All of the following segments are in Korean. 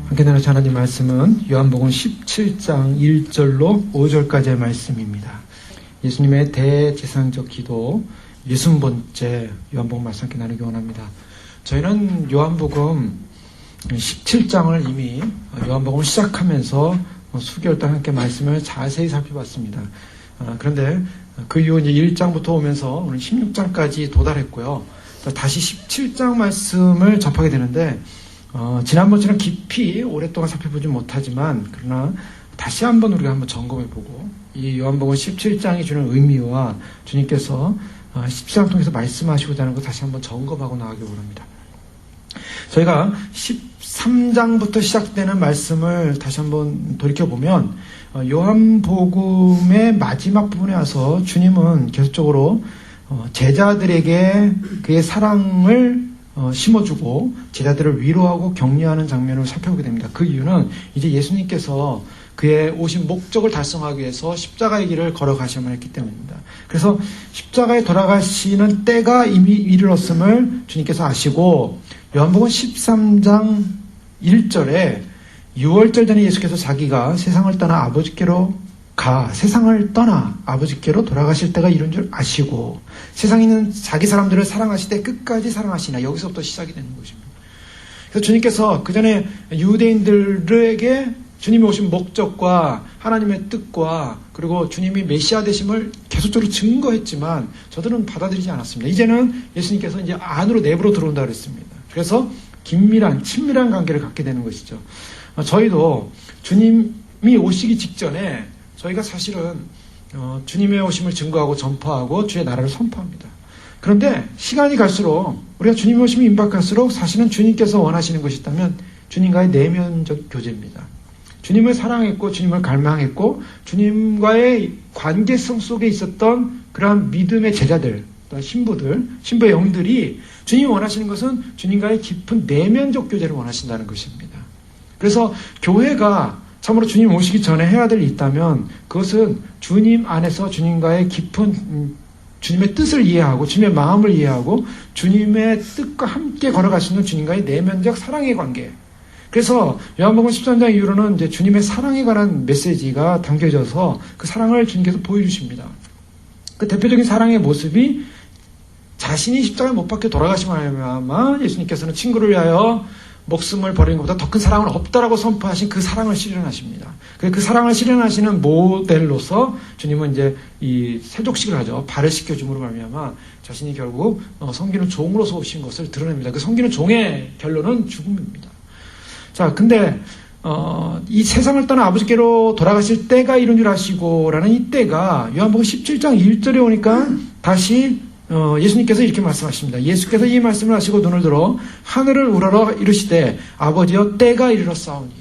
함께 나누신 하나님 말씀은 요한복음 17장 1절로 5절까지의 말씀입니다. 예수님의 대제사장적 기도 60번째 요한복음 말씀 함께 나누기 원합니다. 저희는 요한복음 17장을 이미 요한복음을 시작하면서 수개월 동안 함께 말씀을 자세히 살펴봤습니다. 그런데 그 이후 이제 1장부터 오면서 오늘 16장까지 도달했고요. 다시 17장 말씀을 접하게 되는데 지난번처럼 깊이 오랫동안 살펴보지 못하지만 그러나 다시 한번 우리가 한번 점검해보고 이 요한복음 17장이 주는 의미와 주님께서 17장 통해서 말씀하시고자 하는 것 다시 한번 점검하고 나가기 원합니다. 저희가 13장부터 시작되는 말씀을 다시 한번 돌이켜보면 요한복음의 마지막 부분에 와서 주님은 계속적으로 제자들에게 그의 사랑을 심어주고 제자들을 위로하고 격려하는 장면을 살펴보게 됩니다. 그 이유는 이제 예수님께서 그의 오신 목적을 달성하기 위해서 십자가의 길을 걸어가셔야만 했기 때문입니다. 그래서 십자가에 돌아가시는 때가 이미 이르렀음을 주님께서 아시고 요한복음 13장 1절에 6월절 전에 예수께서 자기가 세상을 떠나 아버지께로 세상을 떠나 아버지께로 돌아가실 때가 이른 줄 아시고 세상에 있는 자기 사람들을 사랑하실 때 끝까지 사랑하시나 여기서부터 시작이 되는 것입니다. 그래서 주님께서 그 전에 유대인들에게 주님이 오신 목적과 하나님의 뜻과 그리고 주님이 메시아 되심을 계속적으로 증거했지만 저들은 받아들이지 않았습니다. 이제는 예수님께서 이제 안으로 내부로 들어온다 그랬습니다. 그래서 긴밀한 친밀한 관계를 갖게 되는 것이죠. 저희도 주님이 오시기 직전에 저희가 사실은 주님의 오심을 증거하고 전파하고 주의 나라를 선포합니다. 그런데 시간이 갈수록 우리가 주님의 오심이 임박할수록 사실은 주님께서 원하시는 것이 있다면 주님과의 내면적 교제입니다. 주님을 사랑했고 주님을 갈망했고 주님과의 관계성 속에 있었던 그러한 믿음의 제자들, 신부의 영들이 주님이 원하시는 것은 주님과의 깊은 내면적 교제를 원하신다는 것입니다. 그래서 교회가 참으로 주님 오시기 전에 해야 될 일이 있다면 그것은 주님 안에서 주님과의 깊은 주님의 뜻을 이해하고 주님의 마음을 이해하고 주님의 뜻과 함께 걸어갈 수 있는 주님과의 내면적 사랑의 관계. 그래서 요한복음 13장 이후로는 이제 주님의 사랑에 관한 메시지가 담겨져서 그 사랑을 주님께서 보여주십니다. 그 대표적인 사랑의 모습이 자신이 십자가에 못 박혀 돌아가시고 나면 예수님께서는 친구를 위하여 목숨을 버리는 것보다 더 큰 사랑은 없다라고 선포하신 그 사랑을 실현하십니다. 그 사랑을 실현하시는 모델로서 주님은 이제 이 세족식을 하죠. 발을 씻겨줌으로 말미암아 자신이 결국 섬기는 종으로서 오신 것을 드러냅니다. 그 섬기는 종의 결론은 죽음입니다. 자, 근데 이 세상을 떠나 아버지께로 돌아가실 때가 이른 줄 아시고라는 이 때가 요한복음 17장 1절에 오니까 다시 예수님께서 이렇게 말씀하십니다. 예수께서 이 말씀을 하시고 눈을 들어 하늘을 우러러 이르시되 아버지여 때가 이르렀사오니.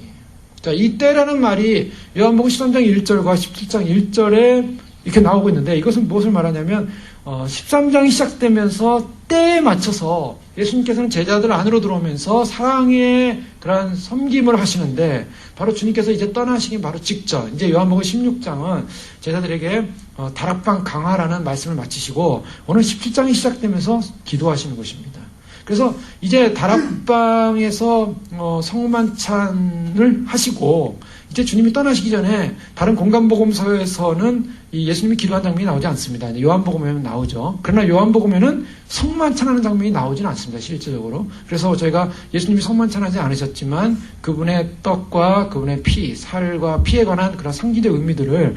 자, 이 때라는 말이 요한복음 13장 1절과 17장 1절에 이렇게 나오고 있는데 이것은 무엇을 말하냐면 13장이 시작되면서 때에 맞춰서 예수님께서는 제자들 안으로 들어오면서 사랑의 그러한 섬김을 하시는데 바로 주님께서 이제 떠나시기 바로 직전 이제 요한복음 16장은 제자들에게 다락방 강화라는 말씀을 마치시고 오늘 17장이 시작되면서 기도하시는 것입니다. 그래서 이제 다락방에서 성만찬을 하시고 이제 주님이 떠나시기 전에 다른 공간복음서에서는 이 예수님이 기도한 장면이 나오지 않습니다. 요한복음에는 나오죠. 그러나 요한복음에는 성만찬하는 장면이 나오지는 않습니다. 실제적으로. 그래서 저희가 예수님이 성만찬하지 않으셨지만 그분의 떡과 그분의 피, 살과 피에 관한 그런 상징적 의미들을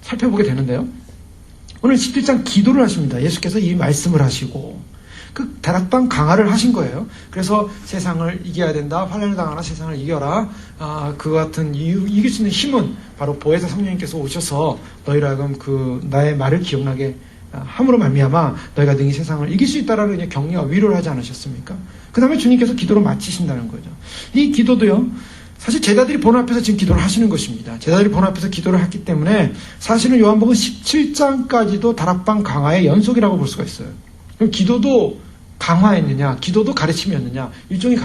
살펴보게 되는데요. 오늘 17장 기도를 하십니다. 예수께서 이 말씀을 하시고 그 다락방 강화를 하신 거예요. 그래서 세상을 이겨야 된다. 환난을 당하나 세상을 이겨라. 그 같은 이길 수 있는 힘은 바로 보혜사 성령님께서 오셔서 너희를 하여금 그 나의 말을 기억나게 함으로 말미암아 너희가 능히 세상을 이길 수 있다라는 격려와 위로를 하지 않으셨습니까? 그 다음에 주님께서 기도를 마치신다는 거죠. 이 기도도요. 사실 제자들이 보는 앞에서 지금 기도를 하시는 것입니다. 제자들이 보는 앞에서 기도를 했기 때문에 사실은 요한복음 17장까지도 다락방 강화의 연속이라고 볼 수가 있어요. 그럼 기도도 강화했느냐, 기도도 가르침이었느냐, 일종의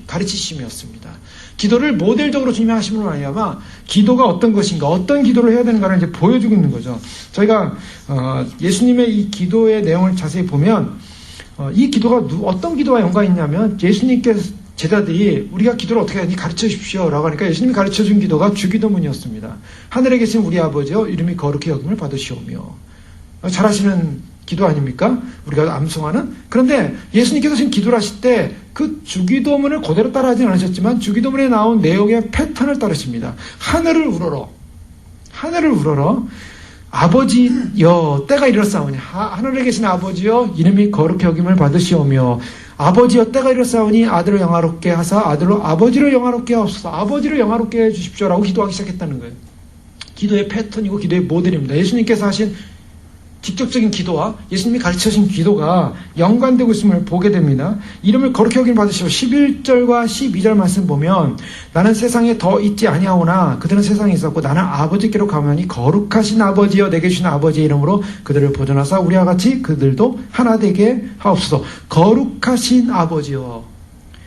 가르치심이었습니다. 기도를 모델적으로 주님이 하심으로 말미암아 기도가 어떤 것인가, 어떤 기도를 해야 되는가를 이제 보여주고 있는 거죠. 저희가 예수님의 이 기도의 내용을 자세히 보면 이 기도가 어떤 기도와 연관이 있냐면 예수님께서 제자들이 우리가 기도를 어떻게 하니 가르쳐 주십시오 라고 하니까 예수님이 가르쳐 준 기도가 주기도문이었습니다. 하늘에 계신 우리 아버지여 이름이 거룩히 여김을 받으시오며. 잘하시는 기도 아닙니까? 우리가 암송하는. 그런데 예수님께서 지금 기도를 하실 때 그 주기도문을 그대로 따라하지는 않으셨지만 주기도문에 나온 내용의 패턴을 따르십니다. 하늘을 우러러. 하늘을 우러러. 아버지여 때가 이르렀사오니 하늘에 계신 아버지여 이름이 거룩히 여김을 받으시오며 아버지여 때가 이르렀사오니 아들을 영화롭게 하사 아들로 아버지를 영화롭게 하옵소서. 아버지를 영화롭게 해주십시오라고 기도하기 시작했다는 거예요. 기도의 패턴이고 기도의 모델입니다. 예수님께서 하신 직접적인 기도와 예수님이 가르쳐주신 기도가 연관되고 있음을 보게 됩니다. 이름을 거룩히 여김을 받으시오. 11절과 12절 말씀 보면 나는 세상에 더 있지 아니하오나 그들은 세상에 있었고 나는 아버지께로 가오니 거룩하신 아버지여 내게 주신 아버지의 이름으로 그들을 보존하사 우리와 같이 그들도 하나 되게 하옵소서. 거룩하신 아버지여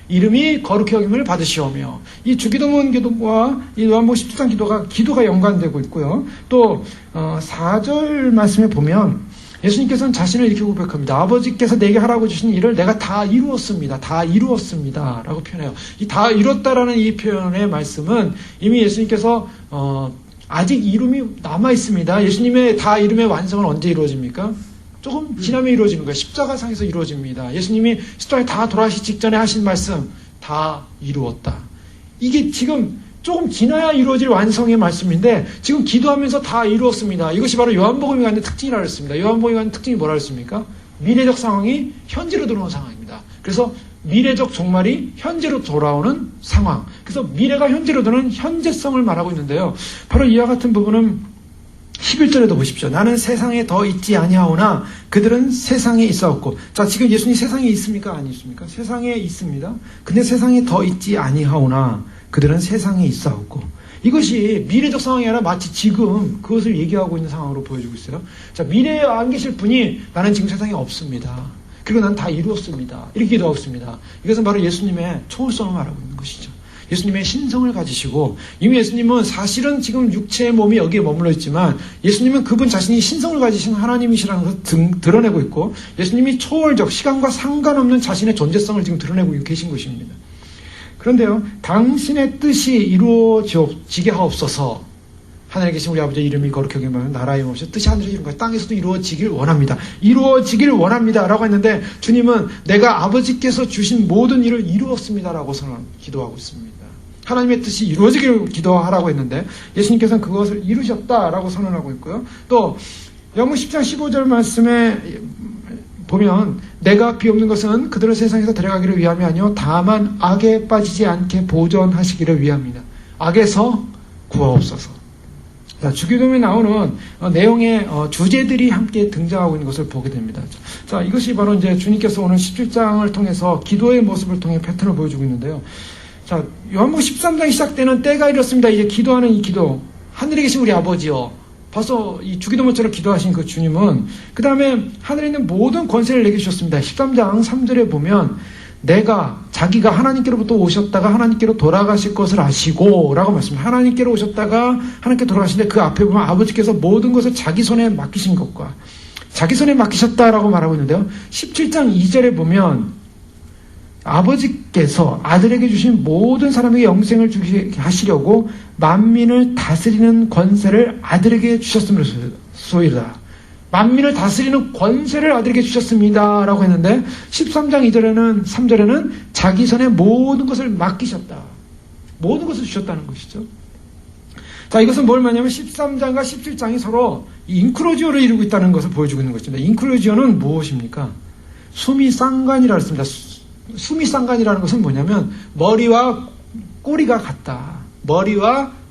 이름이 거룩히 여김을 받으시오며. 이 주기도문 기도와 이 요한복음 17장 기도가 연관되고 있고요. 또 4절 말씀에 보면 예수님께서는 자신을 이렇게 고백합니다. 아버지께서 내게 하라고 주신 일을 내가 다 이루었습니다. 다 이루었습니다 라고 표현해요. 이 다 이뤘다라는 이 표현의 말씀은 이미 예수님께서 아직 이름이 남아있습니다. 예수님의 다 이름의 완성은 언제 이루어집니까? 조금 지나면 이루어지는 거예요. 십자가상에서 이루어집니다. 예수님이 십자가에 다 돌아가시기 직전에 하신 말씀, 다 이루었다. 이게 지금 조금 지나야 이루어질 완성의 말씀인데 지금 기도하면서 다 이루었습니다. 이것이 바로 요한복음이 갖는 특징이라고 했습니다. 요한복음이 갖는 특징이 뭐라고 했습니까? 미래적 상황이 현재로 들어오는 상황입니다. 그래서 미래적 종말이 현재로 돌아오는 상황. 그래서 미래가 현재로 드는 현재성을 말하고 있는데요. 바로 이와 같은 부분은 11절에도 보십시오. 나는 세상에 더 있지 아니하오나 그들은 세상에 있사옵고. 자, 지금 예수님이 세상에 있습니까? 아니 있습니까? 세상에 있습니다. 근데 세상에 더 있지 아니하오나 그들은 세상에 있사옵고. 이것이 미래적 상황이 아니라 마치 지금 그것을 얘기하고 있는 상황으로 보여주고 있어요. 자, 미래에 안 계실 분이 나는 지금 세상에 없습니다. 그리고 난 다 이루었습니다. 이렇게 기도하고 있습니다. 이것은 바로 예수님의 초월성을 말하고 있는 것이죠. 예수님의 신성을 가지시고 이미 예수님은 사실은 지금 육체의 몸이 여기에 머물러 있지만 예수님은 그분 자신이 신성을 가지신 하나님이시라는 것을 드러내고 있고 예수님이 초월적 시간과 상관없는 자신의 존재성을 지금 드러내고 계신 것입니다. 그런데요, 당신의 뜻이 이루어지게 하옵소서. 하늘에 계신 우리 아버지의 이름이 거룩히 여김을 나라의 없이 뜻이 하늘에 이룬 것 땅에서도 이루어지길 원합니다. 이루어지길 원합니다 라고 했는데 주님은 내가 아버지께서 주신 모든 일을 이루었습니다 라고 기도하고 있습니다. 하나님의 뜻이 이루어지기를 기도하라고 했는데 예수님께서는 그것을 이루셨다라고 선언하고 있고요. 또 요한복음 10장 15절 말씀에 보면 내가 비옵는 것은 그들을 세상에서 데려가기를 위함이 아니요 다만 악에 빠지지 않게 보존하시기를 위함이다. 악에서 구하옵소서. 자, 주기도문에 나오는 내용의 주제들이 함께 등장하고 있는 것을 보게 됩니다. 자, 이것이 바로 이제 주님께서 오늘 17장을 통해서 기도의 모습을 통해 패턴을 보여주고 있는데요. 자, 요한복음 13장이 시작되는 때가 이렇습니다. 이제 기도하는 이 기도. 하늘에 계신 우리 아버지요. 벌써 이 주기도문처럼 기도하신 그 주님은 그 다음에 하늘에 있는 모든 권세를 내게 주셨습니다. 13장 3절에 보면 자기가 하나님께로부터 오셨다가 하나님께로 돌아가실 것을 아시고 라고 말씀합니다. 하나님께로 오셨다가 하나님께 돌아가시는데 그 앞에 보면 아버지께서 모든 것을 자기 손에 맡기신 것과 자기 손에 맡기셨다라고 말하고 있는데요. 17장 2절에 보면 아버지께서 아들에게 주신 모든 사람에게 영생을 주게 하시려고 만민을 다스리는 권세를 아들에게 주셨음이로소이다. 만민을 다스리는 권세를 아들에게 주셨습니다 라고 했는데 13장 3절에는 자기 손에 모든 것을 맡기셨다. 모든 것을 주셨다는 것이죠. 자, 이것은 뭘 말하냐면 13장과 17장이 서로 인클루지오를 이루고 있다는 것을 보여주고 있는 것입니다. 인클루지오는 무엇입니까? 수미상관이라고 했습니다. 수미상관이라는 것은 뭐냐면 머리와 꼬리가 같다. 머리와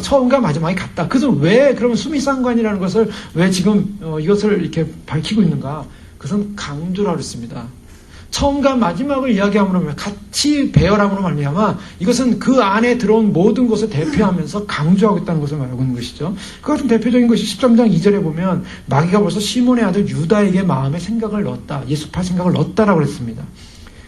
처음과 마지막이 같다. 그래서 왜 그러면 수미상관이라는 것을 왜 지금 이것을 이렇게 밝히고 있는가? 그것은 강조라고 했습니다. 처음과 마지막을 이야기함으로 같이 배열함으로 말미암아 이것은 그 안에 들어온 모든 것을 대표하면서 강조하고 있다는 것을 말하고 있는 것이죠. 그 같은 대표적인 것이 13장 2절에 보면 마귀가 벌써 시몬의 아들 유다에게 마음에 생각을 넣었다. 예수팔 생각을 넣었다라고 했습니다.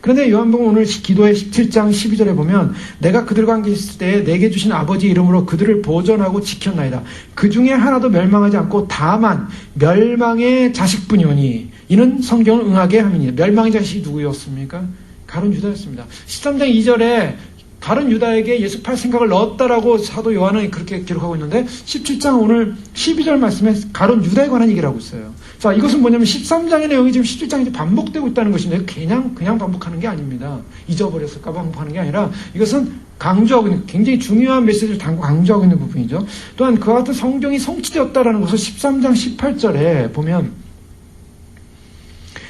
그런데 요한복음 오늘 기도의 17장 12절에 보면 내가 그들과 함께 있을 때에 내게 주신 아버지 이름으로 그들을 보존하고 지켰나이다. 그 중에 하나도 멸망하지 않고 다만 멸망의 자식뿐이오니 이는 성경을 응하게 함이니 멸망의 자식이 누구였습니까? 가룟 유다였습니다. 13장 2절에 가룟 유다에게 예수 팔 생각을 넣었다라고 사도 요한은 그렇게 기록하고 있는데 17장 오늘 12절 말씀에 가룟 유다에 관한 얘기를 하고 있어요. 자, 이것은 뭐냐면 13장의 내용이 지금 17장에 반복되고 있다는 것인데 그냥 반복하는 게 아닙니다. 잊어버렸을까 반복하는 게 아니라 이것은 강조하고 있는 굉장히 중요한 메시지를 강조하고 있는 부분이죠. 또한 그와 같은 성경이 성취되었다라는 것을 13장 18절에 보면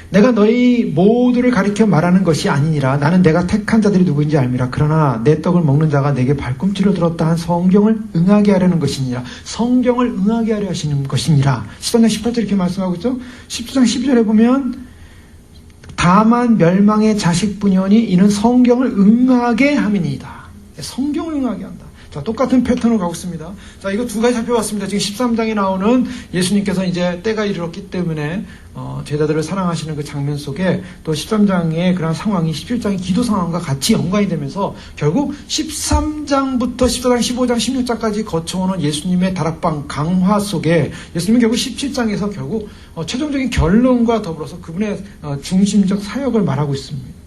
내가 너희 모두를 가리켜 말하는 것이 아니니라. 나는 내가 택한 자들이 누구인지 알미라. 그러나 내 떡을 먹는 자가 내게 발꿈치를 들었다 한 성경을 응하게 하려는 것이니라. 성경을 응하게 하려 하시는 것이니라. 13장 18절 이렇게 말씀하고 있죠. 17장 12절에 보면 다만 멸망의 자식뿐이오니 이는 성경을 응하게 함이니이다. 성경을 응하게 한다. 자, 똑같은 패턴으로 가고 있습니다. 자, 이거 두 가지 살펴봤습니다. 지금 13장에 나오는 예수님께서 이제 때가 이르렀기 때문에 제자들을 사랑하시는 그 장면 속에 또 13장의 그런 상황이 17장의 기도 상황과 같이 연관이 되면서 결국 13장부터 14장, 15장, 16장까지 거쳐오는 예수님의 다락방 강화 속에 예수님은 결국 17장에서 결국 최종적인 결론과 더불어서 그분의 중심적 사역을 말하고 있습니다.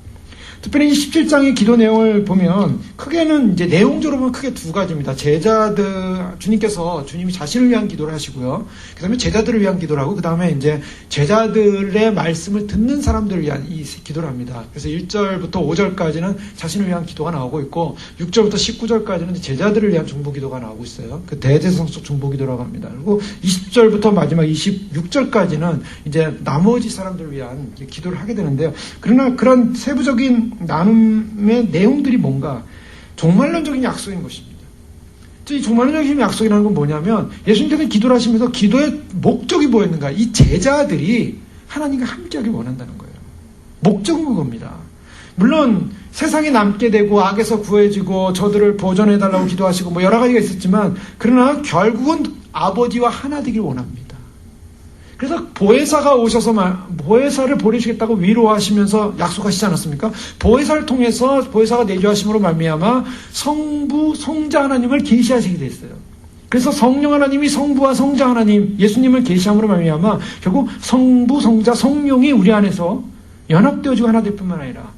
특별히 17장의 기도 내용을 보면 크게는 이제 내용적으로 보면 크게 두 가지입니다. 주님이 자신을 위한 기도를 하시고요. 그 다음에 제자들을 위한 기도를 하고, 그 다음에 이제 제자들의 말씀을 듣는 사람들을 위한 이 기도를 합니다. 그래서 1절부터 5절까지는 자신을 위한 기도가 나오고 있고, 6절부터 19절까지는 제자들을 위한 중보 기도가 나오고 있어요. 그 대제성적 중보 기도라고 합니다. 그리고 20절부터 마지막 26절까지는 이제 나머지 사람들을 위한 기도를 하게 되는데요. 그러나 그런 세부적인 나눔의 내용들이 뭔가 종말론적인 약속인 것입니다. 이 종말론적인 약속이라는 건 뭐냐면 예수님께서 기도를 하시면서 기도의 목적이 뭐였는가? 이 제자들이 하나님과 함께하길 원한다는 거예요. 목적은 그겁니다. 물론 세상에 남게 되고 악에서 구해지고 저들을 보존해달라고 기도하시고 뭐 여러 가지가 있었지만 그러나 결국은 아버지와 하나 되길 원합니다. 그래서 보혜사가 오셔서 보혜사를 보내시겠다고 위로하시면서 약속하시지 않았습니까? 보혜사를 통해서 보혜사가 내주하심으로 말미암아 성부, 성자 하나님을 계시하시게 됐어요. 그래서 성령 하나님이 성부와 성자 하나님, 예수님을 계시함으로 말미암아 결국 성부, 성자, 성령이 우리 안에서 연합되어지고 하나 될 뿐만 아니라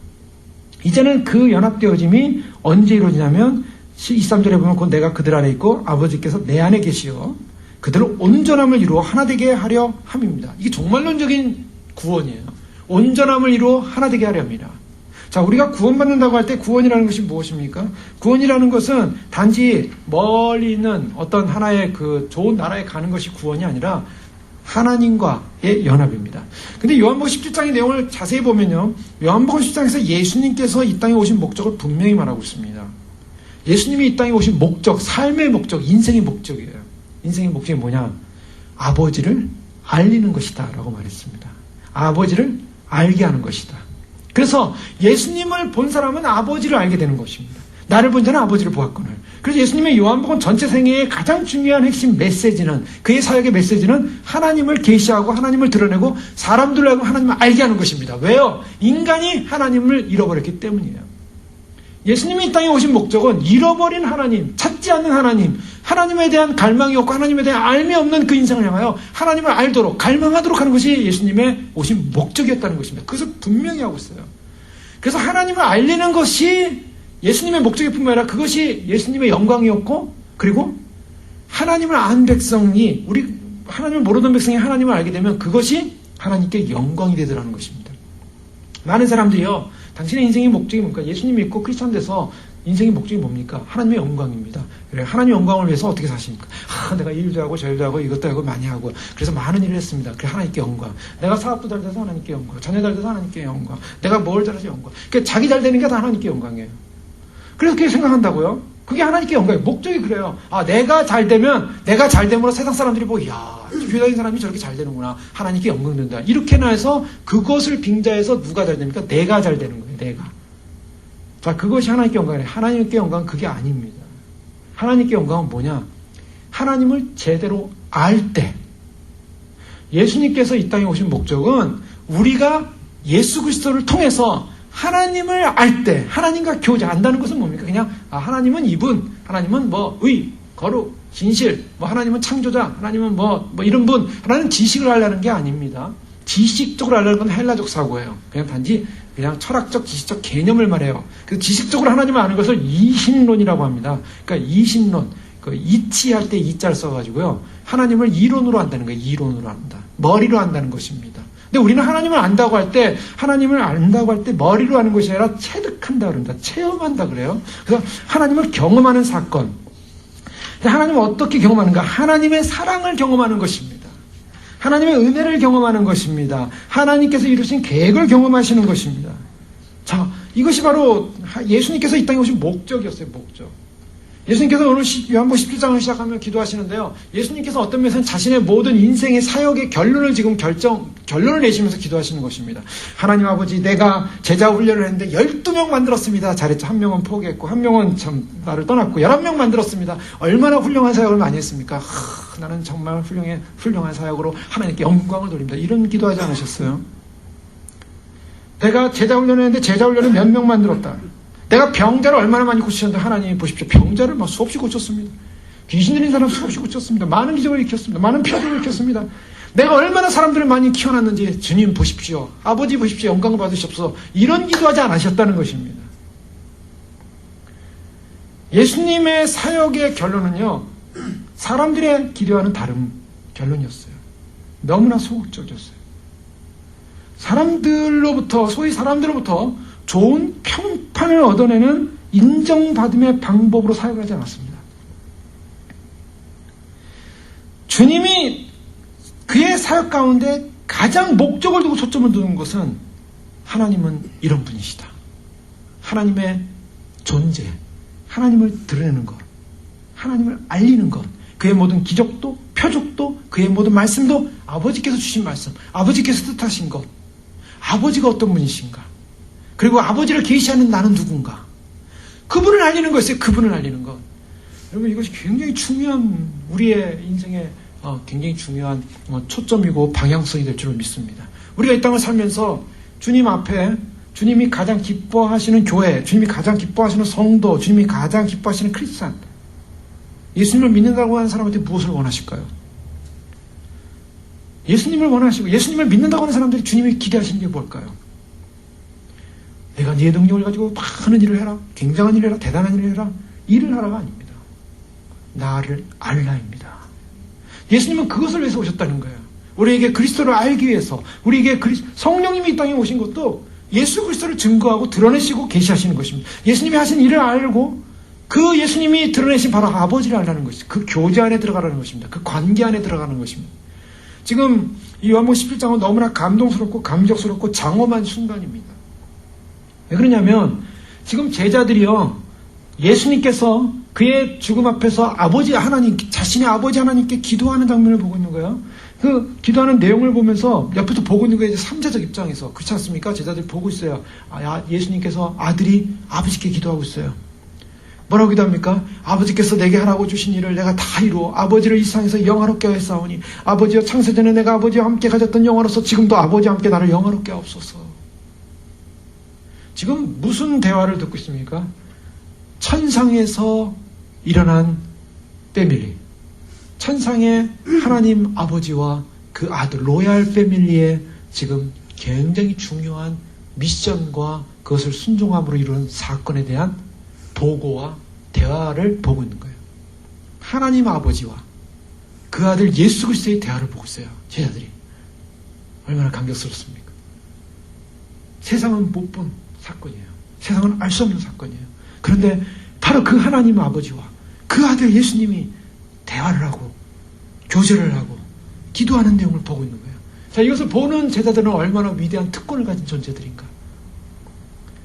이제는 그 연합되어짐이 언제 이루어지냐면 23절에 보면 곧 내가 그들 안에 있고 아버지께서 내 안에 계시어 그들을 온전함을 이루어 하나 되게 하려 함입니다. 이게 종말론적인 구원이에요. 온전함을 이루어 하나 되게 하려 합니다. 자, 우리가 구원받는다고 할 때 구원이라는 것이 무엇입니까? 구원이라는 것은 단지 멀리 있는 어떤 하나의 그 좋은 나라에 가는 것이 구원이 아니라 하나님과의 연합입니다. 근데 요한복음 17장의 내용을 자세히 보면요. 요한복음 17장에서 예수님께서 이 땅에 오신 목적을 분명히 말하고 있습니다. 예수님이 이 땅에 오신 목적, 삶의 목적, 인생의 목적이에요. 인생의 목적이 뭐냐? 아버지를 알리는 것이다 라고 말했습니다. 아버지를 알게 하는 것이다. 그래서 예수님을 본 사람은 아버지를 알게 되는 것입니다. 나를 본 자는 아버지를 보았거늘. 그래서 예수님의 요한복음 전체 생애의 가장 중요한 핵심 메시지는, 그의 사역의 메시지는 하나님을 계시하고 하나님을 드러내고 사람들을 하고 하나님을 알게 하는 것입니다. 왜요? 인간이 하나님을 잃어버렸기 때문이에요. 예수님이 이 땅에 오신 목적은 잃어버린 하나님, 찾지 않는 하나님, 하나님에 대한 갈망이 없고 하나님에 대한 알미 없는 그 인생을 향하여 하나님을 알도록, 갈망하도록 하는 것이 예수님의 오신 목적이었다는 것입니다. 그것을 분명히 하고 있어요. 그래서 하나님을 알리는 것이 예수님의 목적일 뿐만 아니라 그것이 예수님의 영광이었고, 그리고 하나님을 안 백성이, 우리 하나님을 모르던 백성이 하나님을 알게 되면 그것이 하나님께 영광이 되더라는 것입니다. 많은 사람들이요, 당신의 인생의 목적이 뭡니까? 예수님 믿고 크리스찬 돼서 인생의 목적이 뭡니까? 하나님의 영광입니다. 그래, 하나님의 영광을 위해서 어떻게 사십니까? 내가 이 일도 하고 저 일도 하고 이것도 하고 많이 하고 그래서 많은 일을 했습니다. 그래, 하나님께 영광. 내가 사업도 잘 돼서 하나님께 영광. 자녀 잘 돼서 하나님께 영광. 내가 뭘 잘해서 영광. 그러니까 자기 잘 되는 게 다 하나님께 영광이에요. 그래서 그렇게 생각한다고요? 그게 하나님께 영광이에요. 목적이 그래요. 내가 잘 되면 내가 잘 됨으로 세상 사람들이 보고 이야, 교회다니는 사람이 저렇게 잘 되는구나. 하나님께 영광 된다. 이렇게나 해서 그것을 빙자해서 누가 잘 됩니까? 내가 잘 되는 거예요. 내가. 자, 그것이 하나님께 영광이에요. 하나님께 영광은 그게 아닙니다. 하나님께 영광은 뭐냐? 하나님을 제대로 알 때. 예수님께서 이 땅에 오신 목적은 우리가 예수 그리스도를 통해서 하나님을 알 때, 하나님과 교제, 안다는 것은 뭡니까? 그냥, 하나님은 이분, 하나님은 뭐, 의, 거룩, 진실, 뭐, 하나님은 창조자, 하나님은 뭐 이런 분, 하나는 지식을 알려는 게 아닙니다. 지식적으로 알려는 건 헬라적 사고예요. 그냥 단지 그냥 철학적, 지식적 개념을 말해요. 그래서 지식적으로 하나님을 아는 것을 이신론이라고 합니다. 그러니까 이신론, 그 이치할 때 이자를 써가지고요. 하나님을 이론으로 안다는 거예요. 이론으로 안다. 머리로 안다는 것입니다. 근데 우리는 하나님을 안다고 할 때, 머리로 아는 것이 아니라 체득한다 그런다. 체험한다 그래요. 그래서 하나님을 경험하는 사건. 하나님을 어떻게 경험하는가? 하나님의 사랑을 경험하는 것입니다. 하나님의 은혜를 경험하는 것입니다. 하나님께서 이루신 계획을 경험하시는 것입니다. 자, 이것이 바로 예수님께서 이 땅에 오신 목적이었어요. 목적. 예수님께서 오늘 요한복음 17장을 시작하며 기도하시는데요. 예수님께서 어떤 면에서는 자신의 모든 인생의 사역의 결론을 지금 결론을 내시면서 기도하시는 것입니다. 하나님 아버지, 내가 제자 훈련을 했는데 12명 만들었습니다. 잘했죠. 한 명은 포기했고, 한 명은 참 나를 떠났고, 11명 만들었습니다. 얼마나 훌륭한 사역을 많이 했습니까? 나는 정말 훌륭한 사역으로 하나님께 영광을 돌립니다. 이런 기도하지 않으셨어요? 내가 제자 훈련을 했는데 제자 훈련을 몇 명 만들었다. 내가 병자를 얼마나 많이 고치셨는데 하나님 보십시오. 병자를 막 수없이 고쳤습니다. 귀신 들린 사람 수없이 고쳤습니다. 많은 기적을 일으켰습니다. 많은 표적을 일으켰습니다. 내가 얼마나 사람들을 많이 키워놨는지 주님 보십시오. 아버지 보십시오. 영광을 받으시옵소서. 이런 기도하지 않으셨다는 것입니다. 예수님의 사역의 결론은요. 사람들의 기대와는 다른 결론이었어요. 너무나 소극적이었어요. 소위 사람들로부터 좋은 평판을 얻어내는 인정받음의 방법으로 사역을 하지 않았습니다. 주님이 그의 사역 가운데 가장 목적을 두고 초점을 두는 것은 하나님은 이런 분이시다. 하나님의 존재, 하나님을 드러내는 것, 하나님을 알리는 것, 그의 모든 기적도, 표적도, 그의 모든 말씀도 아버지께서 주신 말씀, 아버지께서 뜻하신 것, 아버지가 어떤 분이신가, 그리고 아버지를 계시하는 나는 누군가, 그분을 알리는 것이에요. 그분을 알리는 것. 여러분, 이것이 굉장히 중요한, 우리의 인생에 굉장히 중요한 초점이고 방향성이 될 줄을 믿습니다. 우리가 이 땅을 살면서 주님 앞에 주님이 가장 기뻐하시는 교회, 주님이 가장 기뻐하시는 성도, 주님이 가장 기뻐하시는 크리스찬, 예수님을 믿는다고 하는 사람한테 무엇을 원하실까요? 예수님을 원하시고 예수님을 믿는다고 하는 사람들이 주님이 기대하시는 게 뭘까요? 내가 네 능력을 가지고 많은 일을 해라, 굉장한 일을 해라, 대단한 일을 해라, 일을 하라가 아닙니다. 나를 알라입니다. 예수님은 그것을 위해서 오셨다는 거예요. 우리에게 그리스도를 알기 위해서, 우리에게 성령님이 이 땅에 오신 것도 예수 그리스도를 증거하고 드러내시고 계시하시는 것입니다. 예수님이 하신 일을 알고 그 예수님이 드러내신 바로 아버지를 알라는 것이죠. 그 교제 안에 들어가라는 것입니다. 그 관계 안에 들어가는 것입니다. 지금 이 요한복음 17장은 너무나 감동스럽고 감격스럽고 장엄한 순간입니다. 왜 그러냐면 지금 제자들이요, 예수님께서 그의 죽음 앞에서 아버지 하나님, 자신의 아버지 하나님께 기도하는 장면을 보고 있는 거예요. 그 기도하는 내용을 보면서 옆에서 보고 있는 거예요. 삼자적 입장에서. 그렇지 않습니까? 제자들이 보고 있어요. 예수님께서 아들이 아버지께 기도하고 있어요. 뭐라고 기도합니까? 아버지께서 내게 하라고 주신 일을 내가 다 이루어 아버지를 이 세상에서 영화롭게 하였사오니 아버지여, 창세전에 내가 아버지와 함께 가졌던 영화로서 지금도 아버지와 함께 나를 영화롭게 하옵소서. 지금 무슨 대화를 듣고 있습니까? 천상에서 일어난 패밀리, 천상의 하나님 아버지와 그 아들 로얄 패밀리의 지금 굉장히 중요한 미션과 그것을 순종함으로 이루는 사건에 대한 보고와 대화를 보고 있는 거예요. 하나님 아버지와 그 아들 예수 그리스도의 대화를 보고 있어요. 제자들이. 얼마나 감격스럽습니까? 세상은 못 본 사건이에요. 세상은 알 수 없는 사건이에요. 그런데 바로 그 하나님 아버지와 그 아들 예수님이 대화를 하고 교제를 하고 기도하는 내용을 보고 있는 거예요. 자, 이것을 보는 제자들은 얼마나 위대한 특권을 가진 존재들인가.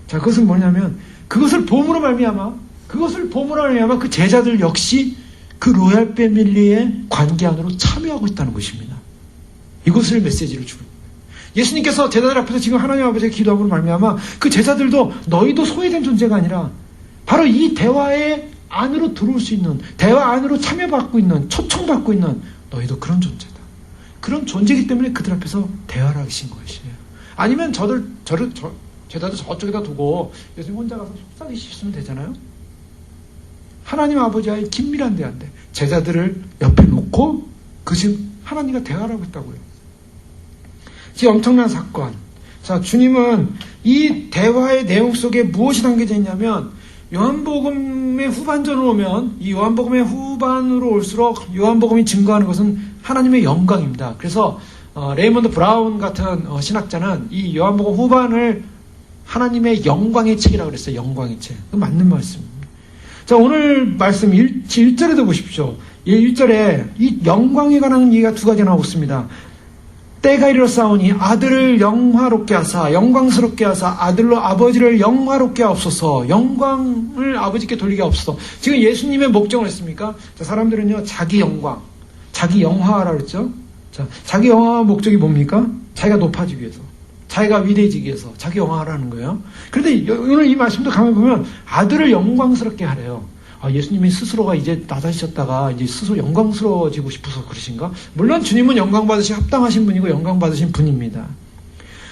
자, 그것은 뭐냐면 그것을 봄으로 말미암아 그 제자들 역시 그 로얄 패밀리의 관계 안으로 참여하고 있다는 것입니다. 이것을 메시지를 주는 거예요. 예수님께서 제자들 앞에서 지금 하나님 아버지의 기도함으로 말미암아 그 제자들도 너희도 소외된 존재가 아니라 바로 이 대화의 안으로 들어올 수 있는, 대화 안으로 참여받고 있는, 초청받고 있는 너희도 그런 존재다. 그런 존재이기 때문에 그들 앞에서 대화를 하신 것이에요. 아니면 제자들 저쪽에다 두고 예수님 혼자 가서 속삭이시면 되잖아요. 하나님 아버지와의 긴밀한 대화인데 제자들을 옆에 놓고 그 지금 하나님과 대화를 하고 있다고요. 지금 엄청난 사건, 자, 주님은 이 대화의 내용 속에 무엇이 담겨져 있냐면, 요한복음의 후반전으로 오면, 이 요한복음의 후반으로 올수록 요한복음이 증거하는 것은 하나님의 영광입니다. 그래서 레이먼드 브라운 같은 신학자는 이 요한복음 후반을 하나님의 영광의 책이라고 그랬어요. 영광의 책. 그 맞는 말씀입니다. 자, 오늘 말씀 1절에도 보십시오. 1절에 이 영광에 관한 얘기가 두 가지 나오고 있습니다. 때가 이르렀사오니 아들을 영화롭게 하사, 영광스럽게 하사 아들로 아버지를 영화롭게 하옵소서. 영광을 아버지께 돌리게 하옵소서. 지금 예수님의 목적은 했습니까? 자, 사람들은요, 자기 영광, 자기 영화라고 그랬죠? 자, 자기 영화 목적이 뭡니까? 자기가 높아지기 위해서, 자기가 위대해지기 위해서 자기 영화라는 거예요. 그런데 오늘 이 말씀도 가만히 보면 아들을 영광스럽게 하래요. 예수님이 스스로가 이제 낮아지셨다가 이제 스스로 영광스러워지고 싶어서 그러신가? 물론 주님은 영광 받으신 합당하신 분이고 영광 받으신 분입니다.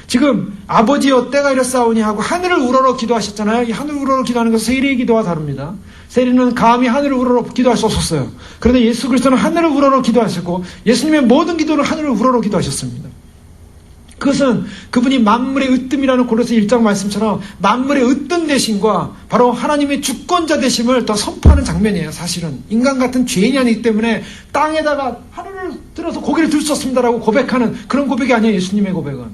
지금 아버지여 때가 이랬사오니 하고 하늘을 우러러 기도하셨잖아요. 이 하늘을 우러러 기도하는 것은 세리의 기도와 다릅니다. 세리는 감히 하늘을 우러러 기도할 수 없었어요. 그런데 예수 그리스도는 하늘을 우러러 기도하셨고 예수님의 모든 기도를 하늘을 우러러 기도하셨습니다. 그것은 그분이 만물의 으뜸이라는 고린도서 1장 말씀처럼 만물의 으뜸 되심과 바로 하나님의 주권자 되심을 더 선포하는 장면이에요. 사실은 인간 같은 죄인이 아니기 때문에 땅에다가 하늘을 들어서 고개를 들 수 없습니다라고 고백하는 그런 고백이 아니에요. 예수님의 고백은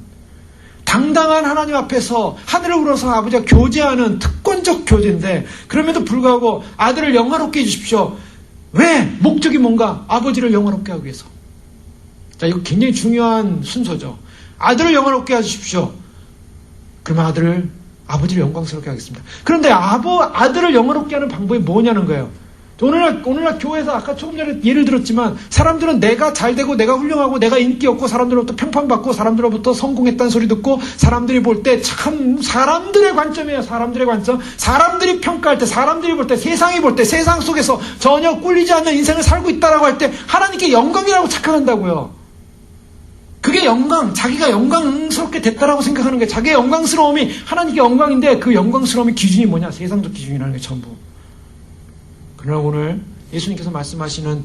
당당한 하나님 앞에서 하늘을 우러서 아버지와 교제하는 특권적 교제인데, 그럼에도 불구하고 아들을 영화롭게 해주십시오. 왜? 목적이 뭔가? 아버지를 영화롭게 하기 위해서. 자, 이거 굉장히 중요한 순서죠. 아들을 영화롭게 해주십시오. 그러면 아버지를 영광스럽게 하겠습니다. 그런데 아들을 영화롭게 하는 방법이 뭐냐는 거예요. 오늘날 교회에서 아까 조금 전에 예를 들었지만 사람들은 내가 잘되고 내가 훌륭하고 내가 인기 없고 사람들로부터 평판받고 사람들로부터 성공했다는 소리 듣고 사람들이 볼 때 참 사람들의 관점이에요. 사람들의 관점. 사람들이 평가할 때, 사람들이 볼 때, 세상이 볼 때, 세상 속에서 전혀 꿀리지 않는 인생을 살고 있다라고 할 때 하나님께 영광이라고 착각한다고요. 그게 영광, 자기가 영광스럽게 됐다라고 생각하는 게, 자기의 영광스러움이 하나님께 영광인데 그 영광스러움의 기준이 뭐냐? 세상적 기준이라는 게 전부. 그러나 오늘 예수님께서 말씀하시는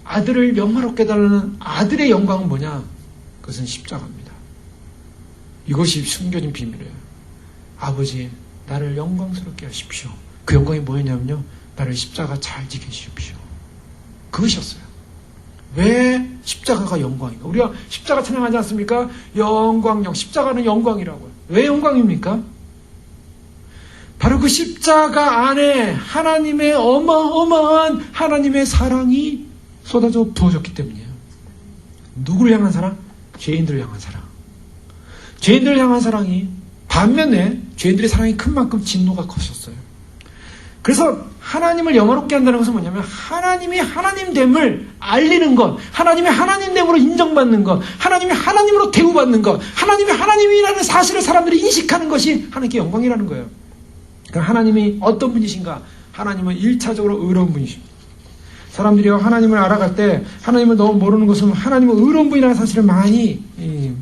아들을 영화롭게 해달라는 아들의 영광은 뭐냐? 그것은 십자가입니다. 이것이 숨겨진 비밀이에요. 아버지, 나를 영광스럽게 하십시오. 그 영광이 뭐였냐면요, 나를 십자가 잘 지게 해주십시오. 그것이었어요. 왜 십자가가 영광인가? 우리가 십자가 찬양하지 않습니까? 영광영, 십자가는 영광이라고요. 왜 영광입니까? 바로 그 십자가 안에 하나님의 어마어마한 하나님의 사랑이 쏟아져 부어졌기 때문이에요. 누구를 향한 사랑? 죄인들을 향한 사랑. 죄인들을 향한 사랑이, 반면에 죄인들의 사랑이 큰 만큼 진노가 컸었어요. 그래서 하나님을 영화롭게 한다는 것은 뭐냐면 하나님이 하나님됨을 알리는 것, 하나님의 하나님됨으로 인정받는 것, 하나님이 하나님으로 대우받는 것, 하나님이 하나님이라는 사실을 사람들이 인식하는 것이 하나님께 영광이라는 거예요. 그러니까 하나님이 어떤 분이신가? 하나님은 1차적으로 의로운 분이십니다. 사람들이요, 하나님을 알아갈 때 하나님을 너무 모르는 것은 하나님은 의로운 분이라는 사실을 많이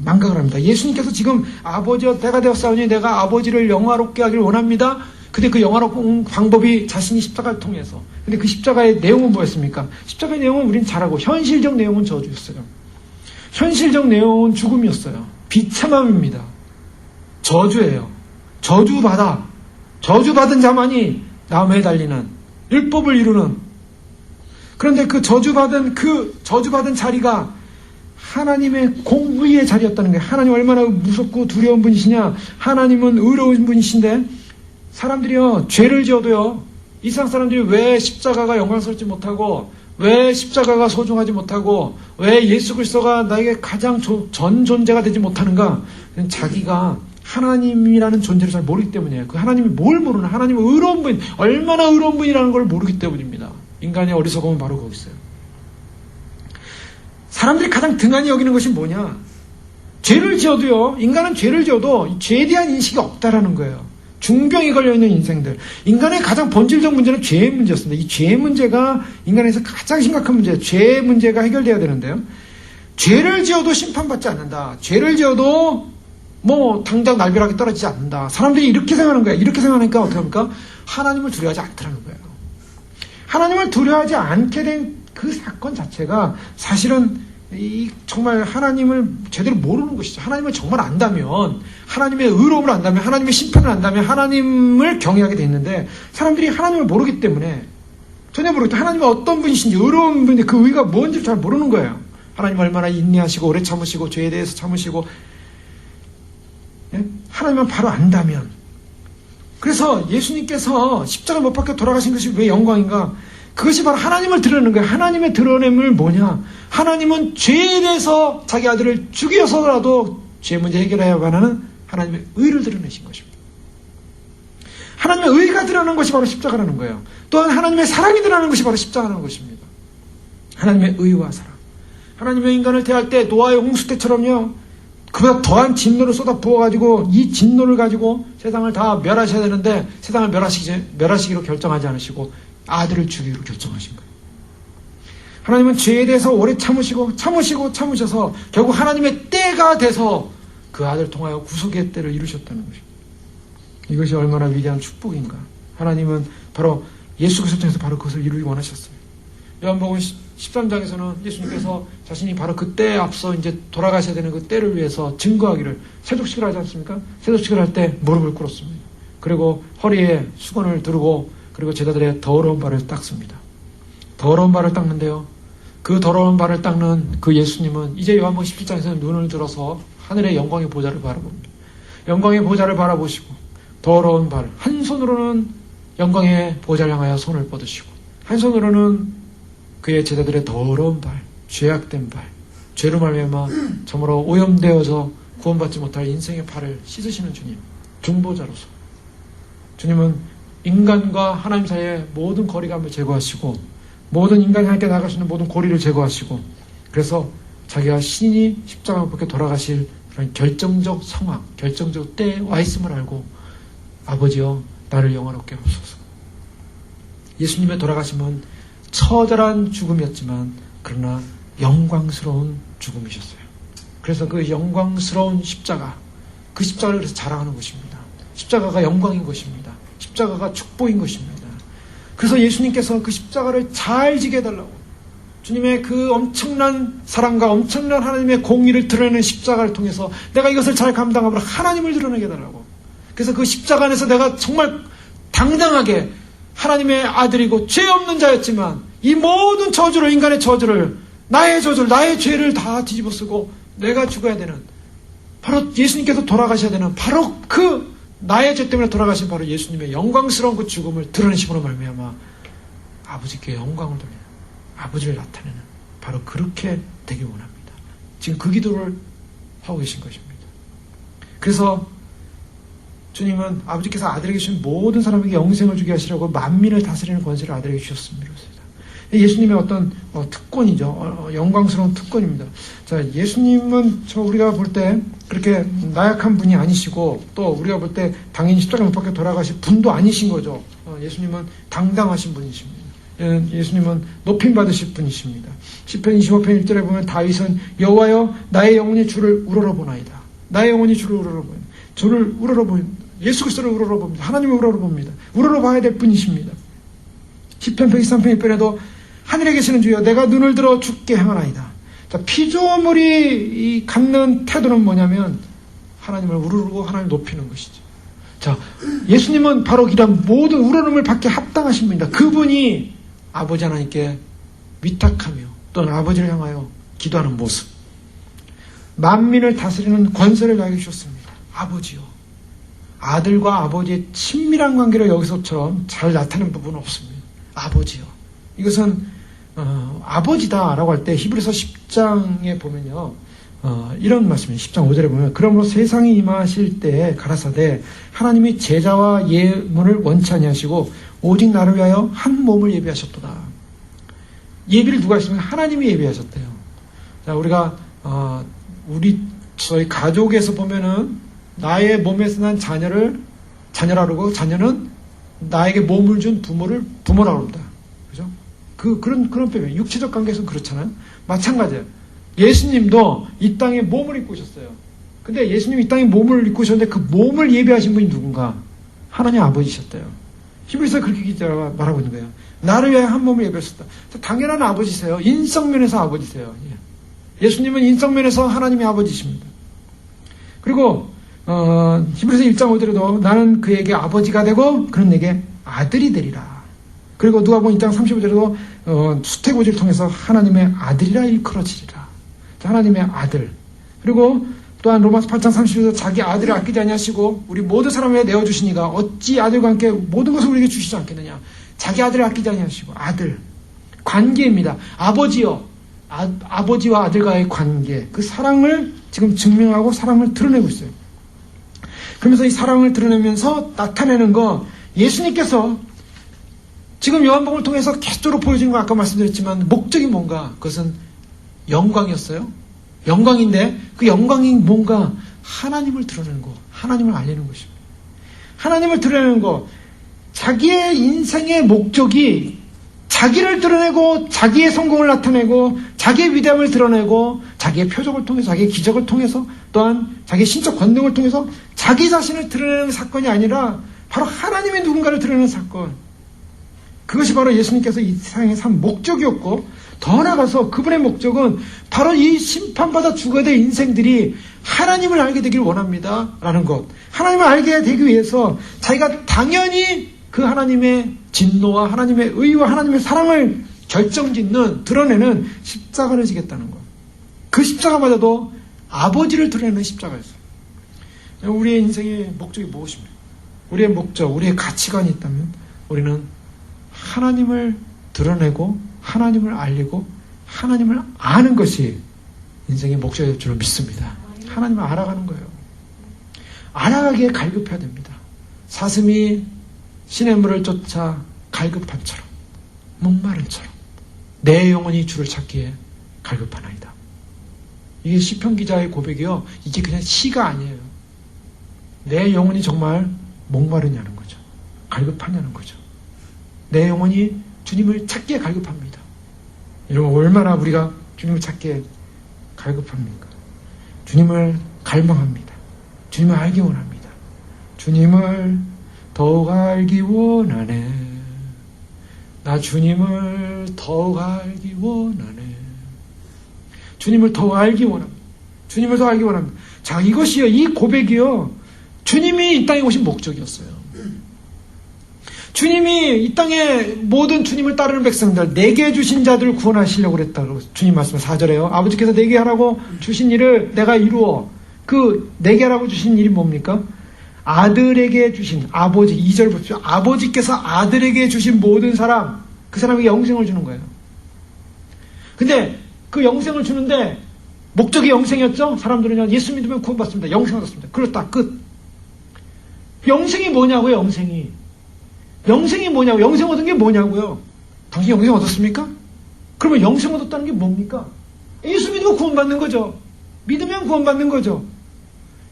망각을 합니다. 예수님께서 지금 아버지여 때가 되었사오니 내가 아버지를 영화롭게 하기를 원합니다. 근데 그 영화로운 방법이 자신이 십자가를 통해서. 근데 그 십자가의 내용은 뭐였습니까? 십자가의 내용은 우린 잘 알고, 현실적 내용은 저주였어요. 현실적 내용은 죽음이었어요. 비참함입니다. 저주예요. 저주받은 자만이 나무에 달리는, 율법을 이루는. 그런데 그 저주받은 자리가 하나님의 공의의 자리였다는 거예요. 하나님 얼마나 무섭고 두려운 분이시냐. 하나님은 의로운 분이신데, 사람들이요, 죄를 지어도요, 이 세상 사람들이 왜 십자가가 영광스럽지 못하고, 왜 십자가가 소중하지 못하고, 왜 예수 그리스도가 나에게 가장 전 존재가 되지 못하는가? 자기가 하나님이라는 존재를 잘 모르기 때문이에요. 그 하나님이 뭘 모르나? 하나님은 의로운 분, 얼마나 의로운 분이라는 걸 모르기 때문입니다. 인간의 어리석음은 바로 거기 있어요. 사람들이 가장 등한히 여기는 것이 뭐냐? 죄를 지어도요, 인간은 죄를 지어도 죄에 대한 인식이 없다라는 거예요. 중병이 걸려있는 인생들. 인간의 가장 본질적 문제는 죄의 문제였습니다. 이 죄의 문제가 인간에서 가장 심각한 문제예요. 죄의 문제가 해결돼야 되는데요. 죄를 지어도 심판받지 않는다. 죄를 지어도 당장 날벼락이 떨어지지 않는다. 사람들이 이렇게 생각하는 거예요. 이렇게 생각하니까 어떻게 합니까? 하나님을 두려워하지 않더라는 거예요. 하나님을 두려워하지 않게 된 그 사건 자체가 사실은 정말 하나님을 제대로 모르는 것이죠. 하나님을 정말 안다면, 하나님의 의로움을 안다면, 하나님의 심판을 안다면 하나님을 경외하게 돼 있는데, 사람들이 하나님을 모르기 때문에 전혀 모르겠다. 하나님은 어떤 분이신지, 의로운 분인데 그 의가 뭔지 잘 모르는 거예요. 하나님 얼마나 인내하시고 오래 참으시고 죄에 대해서 참으시고, 예? 하나님은 바로 안다면. 그래서 예수님께서 십자가 못 박혀 돌아가신 것이 왜 영광인가? 그것이 바로 하나님을 드러내는 거예요. 하나님의 드러냄을 뭐냐? 하나님은 죄에 대해서 자기 아들을 죽여서라도 죄 문제 해결해야만 하는 하나님의 의를 드러내신 것입니다. 하나님의 의가 드러나는 것이 바로 십자가라는 거예요. 또한 하나님의 사랑이 드러나는 것이 바로 십자가라는 것입니다. 하나님의 의와 사랑. 하나님의 인간을 대할 때 노아의 홍수 때처럼요, 그보다 더한 진노를 쏟아 부어가지고 이 진노를 가지고 세상을 다 멸하셔야 되는데 세상을 멸하시기로 결정하지 않으시고 아들을 주기로 결정하신 거예요. 하나님은 죄에 대해서 오래 참으셔서 결국 하나님의 때가 돼서 그 아들을 통하여 구속의 때를 이루셨다는 것입니다. 이것이 얼마나 위대한 축복인가. 하나님은 바로 예수 그리스도 통해서 바로 그것을 이루기 원하셨어요. 요한복음 13장에서는 예수님께서 자신이 바로 그때에 앞서 이제 돌아가셔야 되는 그 때를 위해서 증거하기를 세족식을 하지 않습니까? 세족식을 할 때 무릎을 꿇었습니다. 그리고 허리에 수건을 두르고 그리고 제자들의 더러운 발을 닦습니다. 더러운 발을 닦는데요, 그 더러운 발을 닦는 그 예수님은 이제 요한복음 17장에서는 눈을 들어서 하늘의 영광의 보좌를 바라봅니다. 영광의 보좌를 바라보시고 더러운 발, 한 손으로는 영광의 보좌를 향하여 손을 뻗으시고 한 손으로는 그의 제자들의 더러운 발, 죄악된 발, 죄로 말미암아 참으로 오염되어서 구원받지 못할 인생의 발을 씻으시는 주님, 중보자로서 주님은 인간과 하나님 사이의 모든 거리감을 제거하시고 모든 인간이 함께 나갈 수 있는 모든 고리를 제거하시고 그래서 자기가 신이 십자가에 못 박혀 돌아가실 그런 결정적 상황, 결정적 때에 와 있음을 알고 아버지여 나를 영원롭게 하옵소서. 예수님의 돌아가심은 처절한 죽음이었지만 그러나 영광스러운 죽음이셨어요. 그래서 그 영광스러운 십자가, 그 십자가를 그래서 자랑하는 것입니다. 십자가가 영광인 것입니다. 십자가가 축복인 것입니다. 그래서 예수님께서 그 십자가를 잘 지게 해달라고, 주님의 그 엄청난 사랑과 엄청난 하나님의 공의를 드러내는 십자가를 통해서 내가 이것을 잘 감당하므로 하나님을 드러내게 해달라고. 그래서 그 십자가 안에서 내가 정말 당당하게 하나님의 아들이고 죄 없는 자였지만 이 모든 저주를, 인간의 저주를, 나의 저주를, 나의 죄를 다 뒤집어 쓰고 내가 죽어야 되는, 바로 예수님께서 돌아가셔야 되는 바로 그 나의 죄 때문에 돌아가신 바로 예수님의 영광스러운 그 죽음을 드러내심으로 말미암아 아버지께 영광을 돌리는, 아버지를 나타내는, 바로 그렇게 되길 원합니다. 지금 그 기도를 하고 계신 것입니다. 그래서 주님은 아버지께서 아들에게 주신 모든 사람에게 영생을 주게 하시려고 만민을 다스리는 권세를 아들에게 주셨습니다. 예수님의 어떤 특권이죠. 영광스러운 특권입니다. 자, 예수님은 우리가 볼 때 그렇게 나약한 분이 아니시고 또 우리가 볼 때 당연히 십자가 못 박혀 돌아가실 분도 아니신 거죠. 예수님은 당당하신 분이십니다. 예수님은 높임 받으실 분이십니다. 시편 25편 1절에 보면 다윗은 여호와여 나의 영혼이 주를 우러러보나이다. 나의 영혼이 주를 우러러보나이다. 주를 우러러봅니다. 예수 그리스도를 우러러봅니다. 하나님을 우러러봅니다. 우러러봐야 될 분이십니다. 시편 123편 1편에도 하늘에 계시는 주여 내가 눈을 들어 주께 행하나이다. 자, 피조물이 갖는 태도는 뭐냐면 하나님을 우러르고 하나님을 높이는 것이죠. 자, 예수님은 바로 이런 모든 우러름을 받게 합당하신 분이다. 그분이 아버지 하나님께 위탁하며 또는 아버지를 향하여 기도하는 모습, 만민을 다스리는 권세를 나에게 주셨습니다. 아버지요. 아들과 아버지의 친밀한 관계를 여기서처럼 잘 나타내는 부분은 없습니다. 아버지요. 이것은 아버지다라고 할 때 히브리서 10장에 보면요, 이런 말씀입니다. 10장 5절에 보면 그러므로 세상에 임하실 때에 가라사대 하나님이 제자와 예물을 원치 아니하시고 오직 나를 위하여 한 몸을 예비하셨도다. 예비를 누가 하시면 하나님이 예비하셨대요. 자, 우리가 저희 가족에서 보면은 나의 몸에서 난 자녀라고 그러고 자녀는 나에게 몸을 준 부모라고 합니다. 그죠? 그런 표현. 육체적 관계에서는 그렇잖아요. 마찬가지예요. 예수님도 이 땅에 몸을 입고 오셨어요. 근데 예수님이 이 땅에 몸을 입고 오셨는데 그 몸을 예비하신 분이 누군가? 하나님 아버지셨대요. 히브리서에 그렇게 기자가 말하고 있는 거예요. 나를 위해 한 몸을 예비하셨다. 당연한 아버지세요. 인성면에서 아버지세요. 예수님은 인성면에서 하나님의 아버지십니다. 그리고 히브리서 1장 5절에도 나는 그에게 아버지가 되고 그는 내게 아들이 되리라. 그리고 누가복음 1장 35절에도 수태고지를 통해서 하나님의 아들이라 일컬어지리라. 하나님의 아들. 그리고 또한 로마서 8장 30절에서 자기 아들을 아끼지 아니하시고 우리 모든 사람을 위해 내어주시니가 어찌 아들과 함께 모든 것을 우리에게 주시지 않겠느냐. 자기 아들을 아끼지 아니하시고 아들. 관계입니다. 아버지요. 아버지와 아들과의 관계. 그 사랑을 지금 증명하고 사랑을 드러내고 있어요. 그러면서 이 사랑을 드러내면서 나타내는 거 예수님께서 지금 요한복음을 통해서 계속적으로 보여주는 거 아까 말씀드렸지만 목적이 뭔가 그것은 영광이었어요. 영광인데 그 영광이 뭔가 하나님을 드러내는 거, 하나님을 알리는 것입니다. 하나님을 드러내는 거, 자기의 인생의 목적이 자기를 드러내고 자기의 성공을 나타내고 자기의 위대함을 드러내고 자기의 표적을 통해서 자기의 기적을 통해서 또한 자기의 신적 권능을 통해서 자기 자신을 드러내는 사건이 아니라 바로 하나님의 누군가를 드러내는 사건. 그것이 바로 예수님께서 이 세상에 산 목적이었고 더 나아가서 그분의 목적은 바로 이 심판받아 죽어야 될 인생들이 하나님을 알게 되기를 원합니다. 라는 것. 하나님을 알게 되기 위해서 자기가 당연히 그 하나님의 진노와 하나님의 의와 하나님의 사랑을 결정짓는, 드러내는 십자가를 지겠다는 것. 그 십자가마저도 아버지를 드러내는 십자가였어요. 우리의 인생의 목적이 무엇입니까? 우리의 목적, 우리의 가치관이 있다면 우리는 하나님을 드러내고 하나님을 알리고 하나님을 아는 것이 인생의 목적일 줄 믿습니다. 하나님을 알아가는 거예요. 알아가기에 갈급해야 됩니다. 사슴이 시냇물을 쫓아 갈급한처럼 목마른처럼 내 영혼이 주를 찾기에 갈급하나이다. 이게 시편 기자의 고백이요. 이게 그냥 시가 아니에요. 내 영혼이 정말 목마르냐는 거죠. 갈급하냐는 거죠. 내 영혼이 주님을 찾기에 갈급합니다. 여러분 얼마나 우리가 주님을 찾기에 갈급합니까? 주님을 갈망합니다. 주님을 알기 원합니다. 주님을 더욱 알기 원하네. 나 주님을 더욱 알기 원하네. 주님을 더욱 알기 원합니다. 주님을 더 알기 원합니다. 자, 이것이요, 이 고백이요, 주님이 이 땅에 오신 목적이었어요. 주님이 이 땅에 모든 주님을 따르는 백성들, 내게 주신 자들을 구원하시려고 그랬다고 주님 말씀 4절에요. 아버지께서 내게 하라고 주신 일을 내가 이루어. 그 내게 하라고 주신 일이 뭡니까? 아들에게 주신, 아버지, 2절 보십시오. 아버지께서 아들에게 주신 모든 사람, 그 사람에게 영생을 주는 거예요. 근데 그 영생을 주는데 목적이 영생이었죠? 사람들은 예수 믿으면 구원받습니다. 영생 얻었습니다. 그렇다. 끝. 영생이 뭐냐고요, 영생이. 영생이 뭐냐고, 영생 얻은 게 뭐냐고요. 당신 영생 얻었습니까? 그러면 영생 얻었다는 게 뭡니까? 예수 믿으면 구원받는 거죠. 믿으면 구원받는 거죠.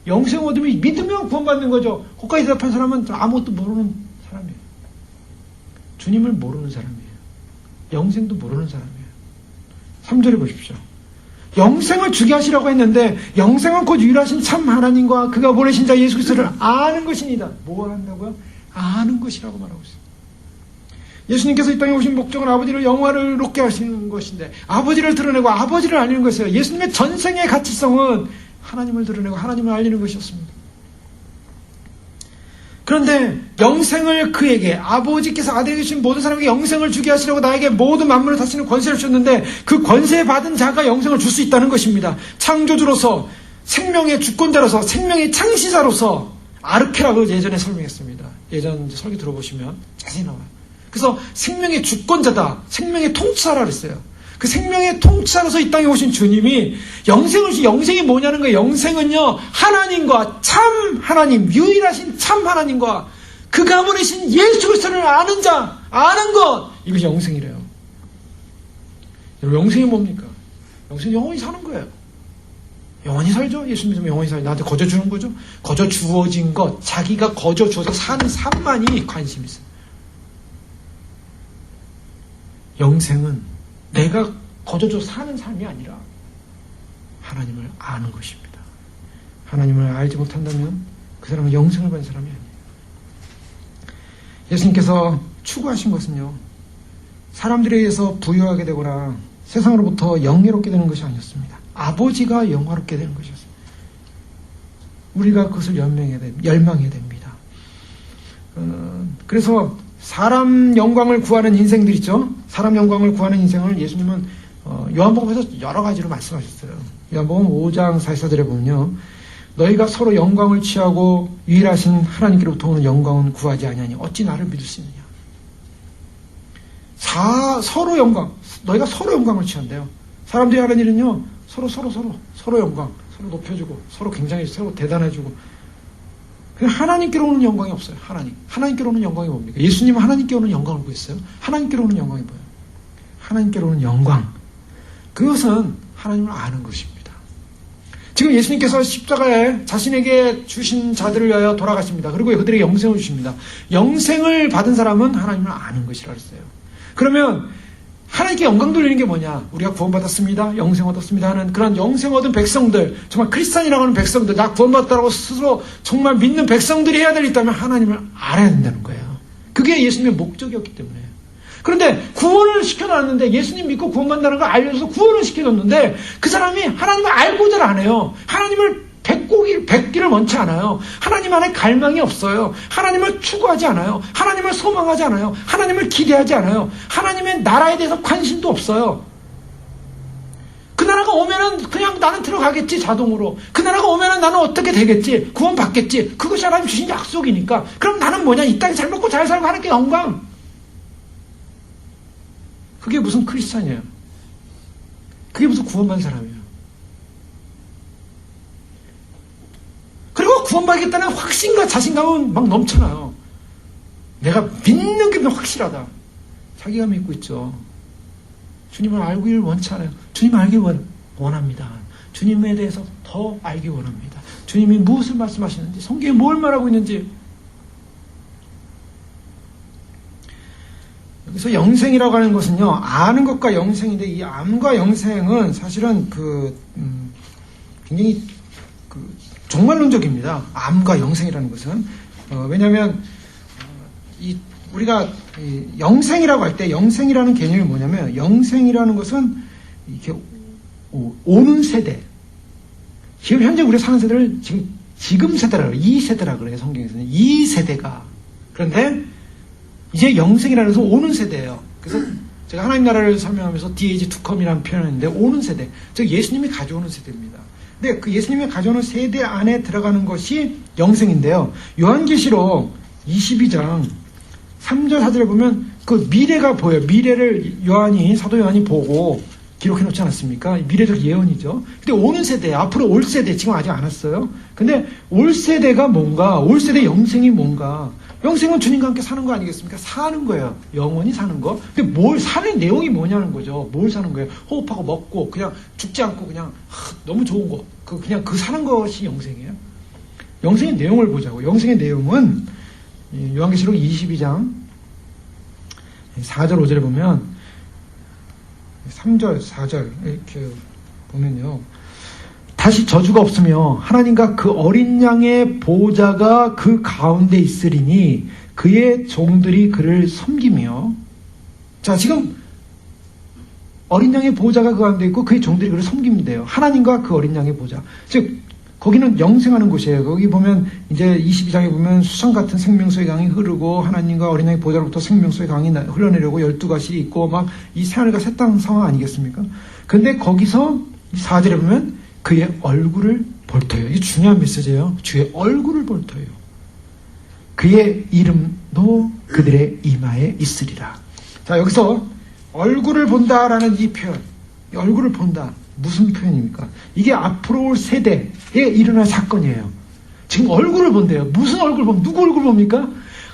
영생 얻으면 믿으면 구원받는 거죠. 거기까지 대답한 사람은 아무것도 모르는 사람이에요. 주님을 모르는 사람이에요. 영생도 모르는 사람이에요. 3절에 보십시오. 영생을 주게 하시라고 했는데 영생은 곧 유일하신 참 하나님과 그가 보내신 자 예수 그리스도를 아는 것이니다. 뭐 한다고요? 아는 것이라고 말하고 있어요. 예수님께서 이 땅에 오신 목적은 아버지를 영화를 높게 하시는 것인데 아버지를 드러내고 아버지를 알리는 것이에요. 예수님의 전생의 가치성은 하나님을 드러내고 하나님을 알리는 것이었습니다. 그런데 영생을 그에게, 아버지께서 아들에게 주신 모든 사람에게 영생을 주게 하시려고 나에게 모든 만물을 다스리는 권세를 주셨는데 그 권세 받은 자가 영생을 줄 수 있다는 것입니다. 창조주로서, 생명의 주권자로서, 생명의 창시자로서 아르케라고 예전에 설명했습니다. 예전 설교 들어보시면 자세히 나와요. 그래서 생명의 주권자다, 생명의 통치자라 그랬어요. 그 생명의 통치자로서 이 땅에 오신 주님이 영생이 뭐냐는 거예요. 영생은요, 하나님과 참 하나님, 유일하신 참 하나님과 그가 보내신 예수 그리스도를 아는 자, 아는 것, 이것이 영생이래요. 여러분, 영생이 뭡니까? 영생은 영원히 사는 거예요. 영원히 살죠. 예수 믿으면 영원히 살죠. 나한테 거저 주는 거죠. 거저 주어진 것, 자기가 거저 주어서 사는 삶만이 관심이 있어요. 영생은 내가 거저줘 사는 삶이 아니라 하나님을 아는 것입니다. 하나님을 알지 못한다면 그 사람은 영생을 받은 사람이 아니에요. 예수님께서 추구하신 것은요, 사람들에 의해서 부유하게 되거나 세상으로부터 영예롭게 되는 것이 아니었습니다. 아버지가 영화롭게 되는 것이었어요. 우리가 그것을 열망해야 됩니다. 그래서 사람 영광을 구하는 인생들 있죠. 사람 영광을 구하는 인생을 예수님은 요한복음에서 여러 가지로 말씀하셨어요. 요한복음 5장 44절에 보면요. 너희가 서로 영광을 취하고 유일하신 하나님께로부터 오는 영광은 구하지 아니하니 어찌 나를 믿을 수 있느냐. 서로 영광. 너희가 서로 영광을 취한대요. 사람들이 하는 일은요. 서로 영광. 서로 높여주고 서로 굉장히 서로 대단해주고. 하나님께로 오는 영광이 없어요. 하나님께로 오는 영광이 뭡니까? 예수님은 하나님께 오는 영광을 구했어요. 하나님께로 오는 영광이 뭐예요? 하나님께로 오는 영광. 그것은 하나님을 아는 것입니다. 지금 예수님께서 십자가에 자신에게 주신 자들을 위하여 돌아가십니다. 그리고 그들에게 영생을 주십니다. 영생을 받은 사람은 하나님을 아는 것이라 했어요. 그러면 하나님께 영광 돌리는 게 뭐냐? 우리가 구원받았습니다. 영생 얻었습니다 하는 그런 영생 얻은 백성들, 정말 크리스찬이라고 하는 백성들, 나 구원받았다고 스스로 정말 믿는 백성들이 해야 될 일 있다면 하나님을 알아야 된다는 거예요. 그게 예수님의 목적이었기 때문에. 그런데 구원을 시켜놨는데, 예수님 믿고 구원받는다는 걸 알려줘서 구원을 시켜줬는데 그 사람이 하나님을 알고자 안 해요. 하나님을 뵙기를 원치 않아요. 하나님 안에 갈망이 없어요. 하나님을 추구하지 않아요. 하나님을 소망하지 않아요. 하나님을 기대하지 않아요. 하나님의 나라에 대해서 관심도 없어요. 그 나라가 오면은 그냥 나는 들어가겠지, 자동으로. 그 나라가 오면은 나는 어떻게 되겠지, 구원 받겠지. 그것이 하나님 주신 약속이니까. 그럼 나는 뭐냐, 이 땅에 잘 먹고 잘 살고 하는 게 영광. 그게 무슨 크리스찬이에요? 그게 무슨 구원받은 사람이에요? 그리고 구원받겠다는 확신과 자신감은 막 넘쳐나요. 내가 믿는 게 확실하다. 자기가 믿고 있죠. 주님을 알기를 원치 않아요. 주님 알기 원합니다. 주님에 대해서 더 알기 원합니다. 주님이 무엇을 말씀하시는지, 성경에 뭘 말하고 있는지. 여기서 영생이라고 하는 것은요, 아는 것과 영생인데, 이 암과 영생은 사실은 굉장히 종말론적입니다. 암과 영생이라는 것은. 왜냐하면 우리가 영생이라고 할 때, 영생이라는 개념이 뭐냐면, 영생이라는 것은 이렇게 오는 세대. 지금 현재 우리가 사는 세대를 지금 세대라고 그래요. 이 세대라고 그래요. 성경에서는 이 세대가. 그런데 이제 영생이라는 것은 오는 세대예요. 그래서 제가 하나님 나라를 설명하면서 DAG to come이라는 표현을 했는데, 오는 세대, 즉 예수님이 가져오는 세대입니다. 근데 그 예수님이 가져오는 세대 안에 들어가는 것이 영생인데요. 요한계시록 22장 3절 4절에 보면 그 미래가 보여요. 미래를 사도 요한이 보고 기록해 놓지 않았습니까? 미래적 예언이죠. 근데 오는 세대, 앞으로 올 세대, 지금 아직 안 왔어요. 근데 올 세대가 뭔가, 올 세대 영생이 뭔가. 영생은 주님과 함께 사는 거 아니겠습니까? 사는 거예요. 영원히 사는 거. 근데 뭘 사는 내용이 뭐냐는 거죠. 뭘 사는 거예요? 호흡하고 먹고 그냥 죽지 않고 그냥 너무 좋은 거. 그냥 그 사는 것이 영생이에요. 영생의 내용을 보자고. 영생의 내용은 요한계시록 22장 4절 5절에 보면 3절 4절 이렇게 보면요. 다시 저주가 없으며 하나님과 그 어린 양의 보호자가 그 가운데 있으리니 그의 종들이 그를 섬기며. 자, 지금 어린 양의 보호자가 그 가운데 있고 그의 종들이 그를 섬깁니다요. 하나님과 그 어린 양의 보호자. 즉 거기는 영생하는 곳이에요. 거기 보면 이제 22장에 보면 수상 같은 생명수의 강이 흐르고 하나님과 어린 양의 보호자로부터 생명수의 강이 흘러내려고 12가실이 있고 막 이 새하늘과 새 땅 상황 아니겠습니까? 근데 거기서 4절에 보면 그의 얼굴을 볼 터요. 이게 중요한 메시지예요. 주의 얼굴을 볼 터요. 그의 이름도 그들의 이마에 있으리라. 자, 여기서 얼굴을 본다라는 이 표현, 이 얼굴을 본다. 무슨 표현입니까? 이게 앞으로 올 세대에 일어날 사건이에요. 지금 얼굴을 본대요. 무슨 얼굴 봅니까? 누구 얼굴 봅니까?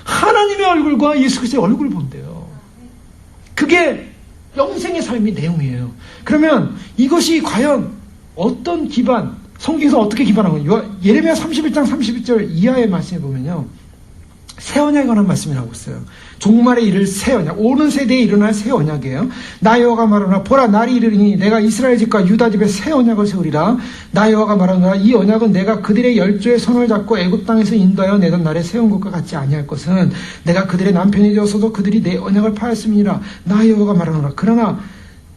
하나님의 얼굴과 예수 그리스도의 얼굴을 본대요. 그게 영생의 삶의 내용이에요. 그러면 이것이 과연 어떤 기반, 성경에서 어떻게 기반하고, 예레미야 31장 31절 이하의 말씀에 보면요, 새 언약에 관한 말씀이 나오고 있어요. 종말에 이를 새 언약, 오는 세대에 일어날 새 언약이에요. 나 여호와가 말하노라, 보라 날이 이르니 내가 이스라엘 집과 유다 집에 새 언약을 세우리라. 나 여호와가 말하노라, 이 언약은 내가 그들의 열조의 손을 잡고 애굽 땅에서 인도하여 내던 날에 세운 것과 같지 아니할 것은 내가 그들의 남편이 되어서도 그들이 내 언약을 파했음이니라. 나 여호와가 말하노라. 그러나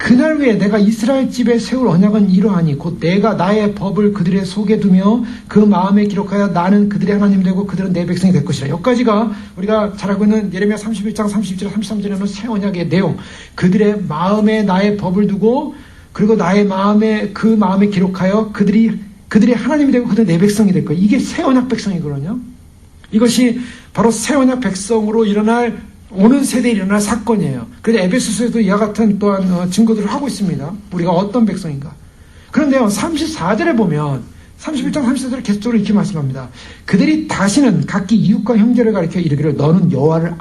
그날 위에 내가 이스라엘 집에 세울 언약은 이러하니 곧 내가 나의 법을 그들의 속에 두며 그 마음에 기록하여 나는 그들의 하나님 되고 그들은 내 백성이 될 것이라. 여기까지가 우리가 잘 알고 있는 예레미야 31장 32절 33절에 나오는 새 언약의 내용. 그들의 마음에 나의 법을 두고 그리고 나의 마음에 그 마음에 기록하여 그들의 하나님이 되고 그들은 내 백성이 될 거예요. 이게 새 언약 백성이거든요. 이것이 바로 새 언약 백성으로 오는 세대에 일어날 사건이에요. 그래서 에베소서에도 이와 같은 또한 증거들을 하고 있습니다. 우리가 어떤 백성인가. 그런데요, 34절에 보면 31장 34절에 계속적으로 이렇게 말씀합니다. 그들이 다시는 각기 이웃과 형제를 가리켜 이르기를 너는 여호와를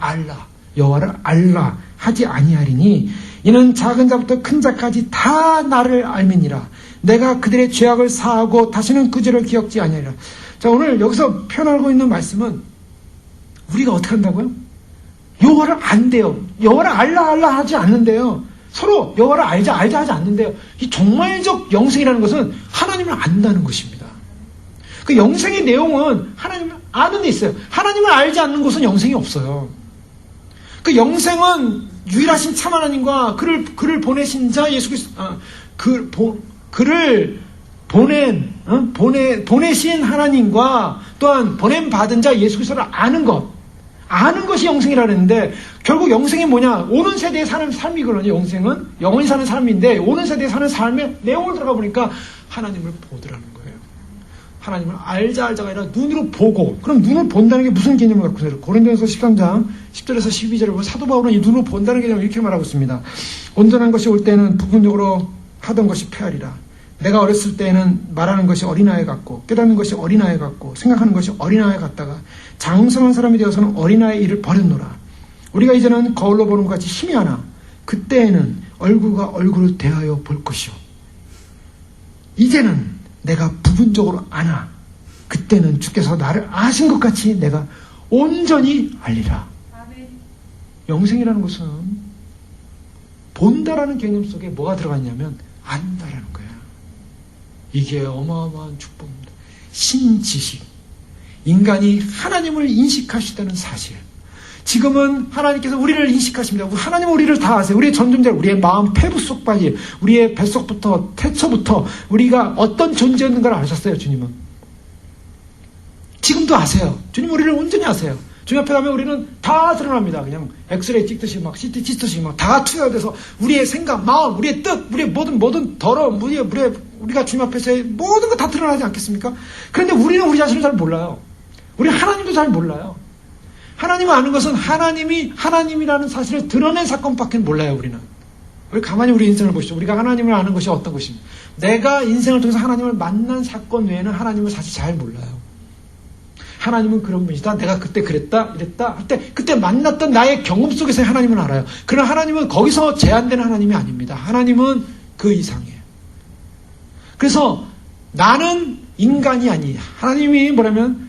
알라 하지 아니하리니 이는 작은 자부터 큰 자까지 다 나를 알미니라. 내가 그들의 죄악을 사하고 다시는 그 죄를 기억지 아니하리라. 자, 오늘 여기서 표현하고 있는 말씀은 우리가 어떻게 한다고요? 여호와를 안대요. 여호와를 알라 하지 않는데요. 서로 여호와를 알자 하지 않는데요. 이 종말적 영생이라는 것은 하나님을 안다는 것입니다. 그 영생의 내용은 하나님을 아는 데 있어요. 하나님을 알지 않는 곳은 영생이 없어요. 그 영생은 유일하신 참 하나님과 그를 보내신 자 예수 그리스도, 그를 보내신 하나님과 또한 보냄 받은 자 예수 그리스도를 아는 것이 영생이라 그랬는데, 결국 영생이 뭐냐? 오는 세대에 사는 삶이거든요. 영생은 영원히 사는 삶인데, 오는 세대에 사는 삶의 내용을 들어가 보니까 하나님을 보더라는 거예요. 하나님을 알자가 아니라 눈으로 보고. 그럼 눈을 본다는 게 무슨 개념을 갖고 있어요? 고린도전서 13장 10절에서 12절에 보면 사도 바울은 이 눈으로 본다는 개념을 이렇게 말하고 있습니다. 온전한 것이 올 때는 부분적으로 하던 것이 폐하리라. 내가 어렸을 때에는 말하는 것이 어린아이 같고 깨닫는 것이 어린아이 같고 생각하는 것이 어린아이 같다가 장성한 사람이 되어서는 어린아이의 일을 버렸노라. 우리가 이제는 거울로 보는 것 같이 희미하나 그때에는 얼굴과 얼굴을 대하여 볼 것이요. 이제는 내가 부분적으로 아나 그때는 주께서 나를 아신 것 같이 내가 온전히 알리라. 아멘. 영생이라는 것은 본다라는 개념 속에 뭐가 들어갔냐면 안다라는 거예요. 이게 어마어마한 축복입니다. 신지식. 인간이 하나님을 인식할 수 있다는 사실. 지금은 하나님께서 우리를 인식하십니다. 하나님은 우리를 다 아세요. 우리의 전존재, 우리의 마음 폐부 속까지, 우리의 뱃속부터, 태초부터 우리가 어떤 존재였는가를 아셨어요, 주님은. 지금도 아세요. 주님 우리를 온전히 아세요. 주님 앞에 가면 우리는 다 드러납니다. 그냥 엑스레이 찍듯이 막 CT 찍듯이 막 다 투여돼서 우리의 생각, 마음, 우리의 뜻, 우리의 모든 더러움, 우리가 주님 앞에서의 모든 거 다 드러나지 않겠습니까? 그런데 우리는 우리 자신을 잘 몰라요. 우리 하나님도 잘 몰라요. 하나님을 아는 것은 하나님이 하나님이라는 사실을 드러낸 사건밖에 몰라요, 우리는. 우리 가만히 우리 인생을 보시죠. 우리가 하나님을 아는 것이 어떤 것입니까? 내가 인생을 통해서 하나님을 만난 사건 외에는 하나님을 사실 잘 몰라요. 하나님은 그런 분이다. 내가 그때 그랬다, 이랬다 할 때 그때 만났던 나의 경험 속에서 하나님을 알아요. 그러나 하나님은 거기서 제한되는 하나님이 아닙니다. 하나님은 그 이상이에요. 그래서 나는 인간이 아니. 하나님이 뭐냐면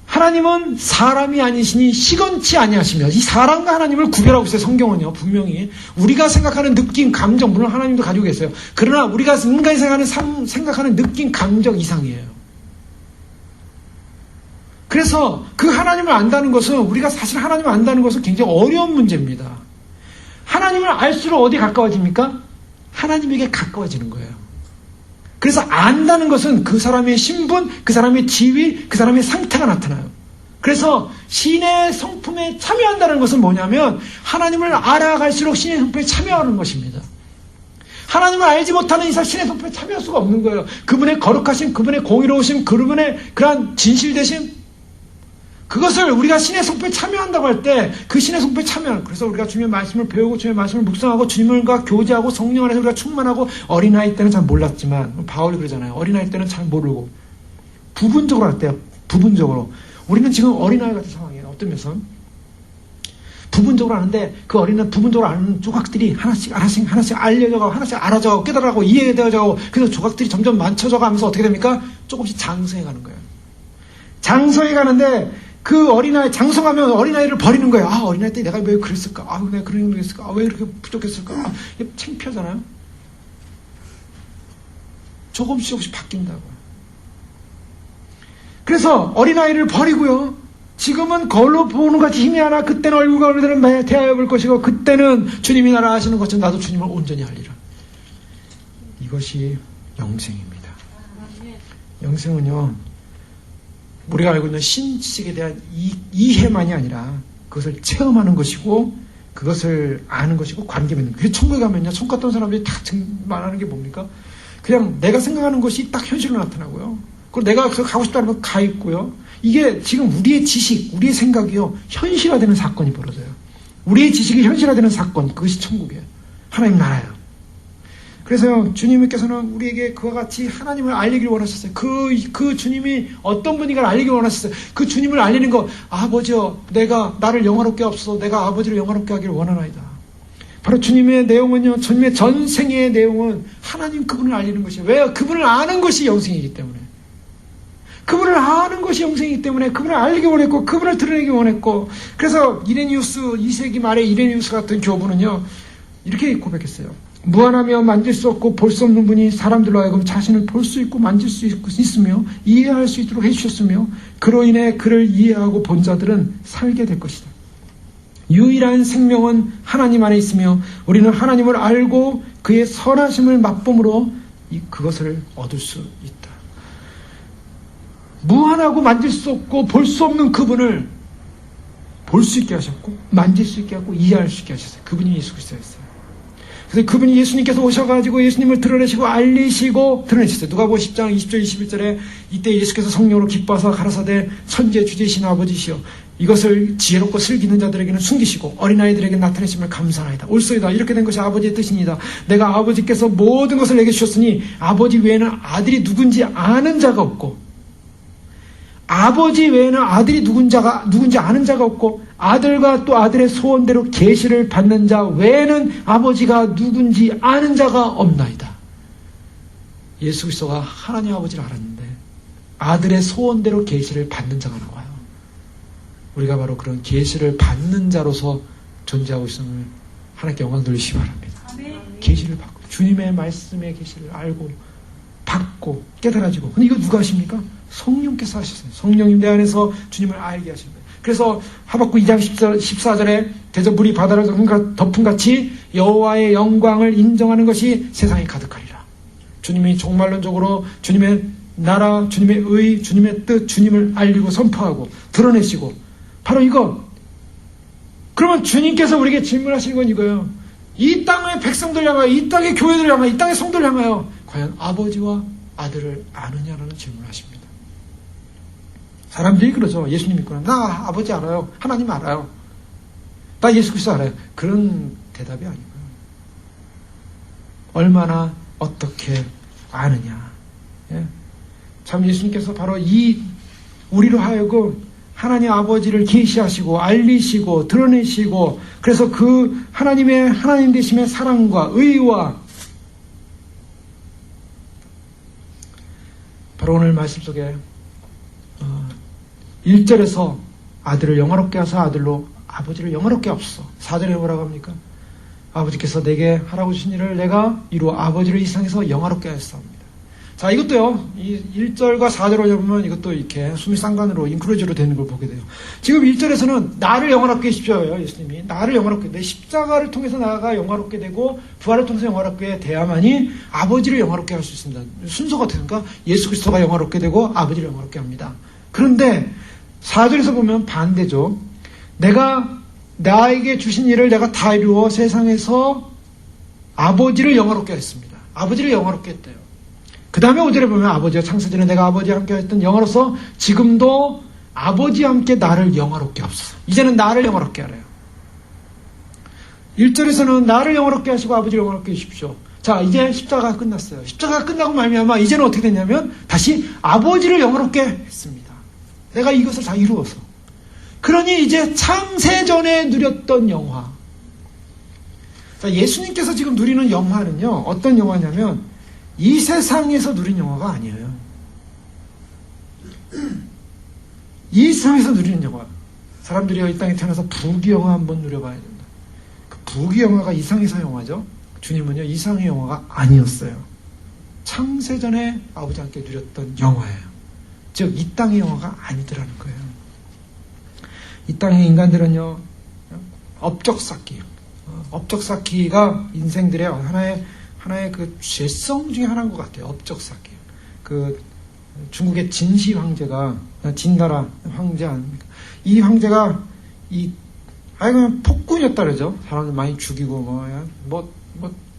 하나님은 사람이 아니시니 시건치 아니하시며 이 사람과 하나님을 구별하고 있어요. 성경은요. 분명히 우리가 생각하는 느낌, 감정 물론 하나님도 가지고 계세요. 그러나 우리가 인간이 생각하는 느낌, 감정 이상이에요. 그래서 그 하나님을 안다는 것은 우리가 사실 하나님을 안다는 것은 굉장히 어려운 문제입니다. 하나님을 알수록 어디 가까워집니까? 하나님에게 가까워지는 거예요. 그래서 안다는 것은 그 사람의 신분, 그 사람의 지위, 그 사람의 상태가 나타나요. 그래서 신의 성품에 참여한다는 것은 뭐냐면 하나님을 알아갈수록 신의 성품에 참여하는 것입니다. 하나님을 알지 못하는 이상 신의 성품에 참여할 수가 없는 거예요. 그분의 거룩하심, 그분의 공의로우심, 그분의 그러한 진실되심, 그것을 우리가 신의 성품에 참여한다고 할 때 그 신의 성품에 참여하는, 그래서 우리가 주님의 말씀을 배우고 주님의 말씀을 묵상하고 주님과 교제하고 성령 안에서 우리가 충만하고 어린아이 때는 잘 몰랐지만 바울이 그러잖아요. 어린아이 때는 잘 모르고 부분적으로 할 때요. 부분적으로. 우리는 지금 어린아이 같은 상황이에요. 어떤 면에서는 부분적으로 아는데 그 어린아이 부분적으로 아는 조각들이 하나씩 알려져가고 하나씩 알아져가고 깨달아가고 이해되어져가고 그래서 조각들이 점점 많쳐져가면서 어떻게 됩니까? 조금씩 장성해 가는 거예요. 장성해 가는데 그 어린아이, 장성하면 어린아이를 버리는 거예요. 아, 어린아이 때 내가 왜 그랬을까? 아, 내가 그런 게 있을까? 아, 왜 이렇게 부족했을까? 아, 이게 창피하잖아요? 조금씩 바뀐다고요. 그래서 어린아이를 버리고요. 지금은 거울로 보는 것이 힘이 하나 그때는 얼굴과 얼굴을 대하여 볼 것이고 그때는 주님이 나를 아시는 것처럼 나도 주님을 온전히 하리라. 이것이 영생입니다. 영생은요, 우리가 알고 있는 신지식에 대한 이해만이 아니라 그것을 체험하는 것이고 그것을 아는 것이고 관계 맺는 거예요. 천국에 가면요, 천국 갔던 사람들이 다 말하는 게 뭡니까? 그냥 내가 생각하는 것이 딱 현실로 나타나고요. 그리고 내가 가고 싶다는 건 가 있고요. 이게 지금 우리의 지식, 우리의 생각이요, 현실화되는 사건이 벌어져요. 우리의 지식이 현실화되는 사건, 그것이 천국이에요. 하나님 나라예요. 그래서 주님께서는 우리에게 그와 같이 하나님을 알리기를 원하셨어요. 그 주님이 어떤 분인가를 알리기를 원하셨어요. 그 주님을 알리는 거, 아버지여, 내가 나를 영화롭게 하옵소서, 내가 아버지를 영화롭게 하기를 원하나이다. 바로 주님의 내용은요, 주님의 전생의 내용은 하나님 그분을 알리는 것이에요. 왜요? 그분을 아는 것이 영생이기 때문에. 그분을 아는 것이 영생이기 때문에 그분을 알리기 원했고 그분을 드러내기 원했고, 그래서 이레니우스, 2세기 말에 이레니우스 같은 교부는요 이렇게 고백했어요. 무한하며 만질 수 없고 볼 수 없는 분이 사람들로 하여금 자신을 볼 수 있고 만질 수 있으며 이해할 수 있도록 해주셨으며 그로 인해 그를 이해하고 본 자들은 살게 될 것이다. 유일한 생명은 하나님 안에 있으며 우리는 하나님을 알고 그의 선하심을 맛봄으로 그것을 얻을 수 있다. 무한하고 만질 수 없고 볼 수 없는 그분을 볼 수 있게 하셨고 만질 수 있게 하고 이해할 수 있게 하셨어요. 그분이 예수 그리스도였어요. 그래서 그분이 예수님께서 오셔가지고 예수님을 드러내시고 알리시고 드러내셨어요. 누가복음 10장 20절 21절에 이때 예수께서 성령으로 기뻐하사 가라사대 천지의 주제이신 아버지시여 이것을 지혜롭고 슬기는 자들에게는 숨기시고 어린아이들에게 나타내심을 감사하나이다. 옳소이다. 이렇게 된 것이 아버지의 뜻입니다. 내가 아버지께서 모든 것을 내게 주셨으니 아버지 외에는 아들이 누군지 아는 자가 없고 아버지 외에는 아들이 누군지 아는 자가 없고 아들과 또 아들의 소원대로 계시를 받는 자 외에는 아버지가 누군지 아는 자가 없나이다. 예수 그리스도가 하나님 아버지를 알았는데 아들의 소원대로 계시를 받는 자가 나와요. 우리가 바로 그런 계시를 받는 자로서 존재하고 있음을 하나님께 영광 돌리시기 바랍니다. 계시를 받고 주님의 말씀의 계시를 알고 받고 깨달아지고. 근데 이거 누가 하십니까? 성령께서 하셨어요. 성령님 내 안에서 주님을 알게 하십니다. 그래서 하박국 2장 14절에 대저 물이 바다를 덮음같이 여호와의 영광을 인정하는 것이 세상에 가득하리라. 주님이 종말론적으로 주님의 나라, 주님의 의, 주님의 뜻, 주님을 알리고 선포하고 드러내시고 바로 이거. 그러면 주님께서 우리에게 질문하시는 건 이거예요. 이 땅의 백성들 향하여, 이 땅의 교회들 향하여, 이 땅의 성도를 향하여 과연 아버지와 아들을 아느냐라는 질문을 하십니다. 사람들이 그러죠. 예수님 믿고 나 아버지 알아요. 하나님 알아요. 나 예수 그리스도 알아요. 그런 대답이 아니고요. 얼마나 어떻게 아느냐. 예? 참 예수님께서 바로 이 우리로 하여금 하나님 아버지를 계시하시고 알리시고 드러내시고 그래서 그 하나님의 하나님 되심의 사랑과 의와 바로 오늘 말씀 속에 1절에서 아들을 영화롭게 하사 아들로 아버지를 영화롭게 하옵소서. 4절에 뭐라고 합니까? 아버지께서 내게 하라고 주신 일을 내가 이루어 아버지를 이 세상에서 영화롭게 하였사옵니다. 자, 이것도요, 이 1절과 4절을 잡으면 이것도 이렇게 숨이 쌍관으로 인크루즈로 되는 걸 보게 돼요. 지금 1절에서는 나를 영화롭게 해주십시오. 예수님이. 나를 영화롭게, 내 십자가를 통해서 나가 영화롭게 되고 부활을 통해서 영화롭게 돼야만이 아버지를 영화롭게 할 수 있습니다. 순서가 어떻습니까? 예수 그리스도가 영화롭게 되고 아버지를 영화롭게 합니다. 그런데 4절에서 보면 반대죠. 내가 나에게 주신 일을 내가 다 이루어 세상에서 아버지를 영화롭게 했습니다. 아버지를 영화롭게 했대요. 그 다음에 5절에 보면 아버지와 창세전에 내가 아버지와 함께 했던 영화로서 지금도 아버지와 함께 나를 영화롭게 하옵소서. 이제는 나를 영화롭게 하래요. 1절에서는 나를 영화롭게 하시고 아버지를 영화롭게 해주십시오. 자, 이제 십자가가 끝났어요. 십자가가 끝나고 말미암아 이제는 어떻게 됐냐면 다시 아버지를 영화롭게 했습니다. 내가 이것을 다 이루어서. 그러니 이제 창세전에 누렸던 영화. 자, 예수님께서 지금 누리는 영화는요, 어떤 영화냐면 이 세상에서 누린 영화가 아니에요. 이 세상에서 누리는 영화. 사람들이 이 땅에 태어나서 부귀영화 한번 누려봐야 된다. 그 부귀영화가 이상에서 영화죠. 주님은요, 이상의 영화가 아니었어요. 창세전에 아버지와 함께 누렸던 영화예요. 즉, 이 땅의 영화가 아니더라는 거예요. 이 땅의 인간들은요, 업적 쌓기. 업적 쌓기가 인생들의 하나의 그 죄성 중에 하나인 것 같아요. 업적 쌓기. 그 중국의 진시 황제가, 진나라 황제 아닙니까? 이 황제가 그냥 폭군이었다 그러죠. 사람들 많이 죽이고,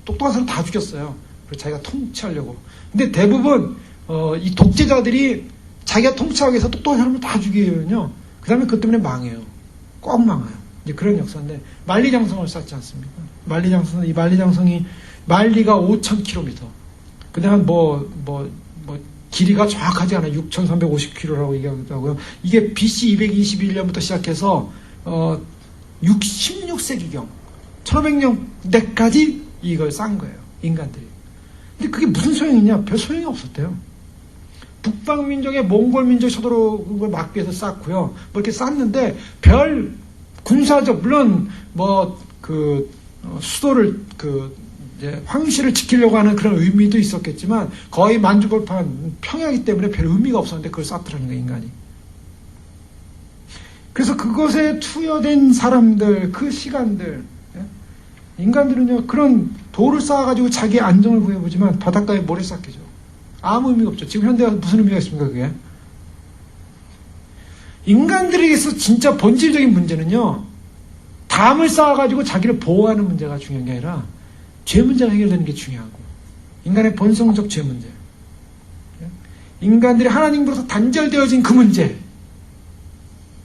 똑똑한 사람 다 죽였어요. 그래서 자기가 통치하려고. 근데 대부분, 이 독재자들이 자기가 통치하기 위해서 똑똑한 사람을 다 죽이거든요. 그 다음에 그것 때문에 망해요. 꼭 망해요. 이제 그런 역사인데, 만리장성을 쌓지 않습니까? 이 만리장성이, 만리가 5,000km. 근데 길이가 정확하지 않아요. 6,350km라고 얘기하기도 하고요. 이게 BC 221년부터 시작해서, 16세기경, 1500년대까지 이걸 쌓은 거예요. 인간들이. 근데 그게 무슨 소용이냐? 별 소용이 없었대요. 북방민족의 몽골민족 쳐들어오는 걸 막기 위해서 쌓고요. 이렇게 쌓는데, 별 군사적, 물론, 수도를, 황실을 지키려고 하는 그런 의미도 있었겠지만, 거의 만주벌판 평야이기 때문에 별 의미가 없었는데, 그걸 쌓더라는 거예요, 인간이. 그래서 그것에 투여된 사람들, 그 시간들, 인간들은요, 그런 돌을 쌓아가지고 자기의 안정을 구해보지만, 바닷가에 모래 쌓기죠. 아무 의미가 없죠. 지금 현대가 무슨 의미가 있습니까, 그게? 인간들에게서 진짜 본질적인 문제는요, 담을 쌓아가지고 자기를 보호하는 문제가 중요한 게 아니라, 죄 문제가 해결되는 게 중요하고, 인간의 본성적 죄 문제, 인간들이 하나님으로부터 단절되어진 그 문제,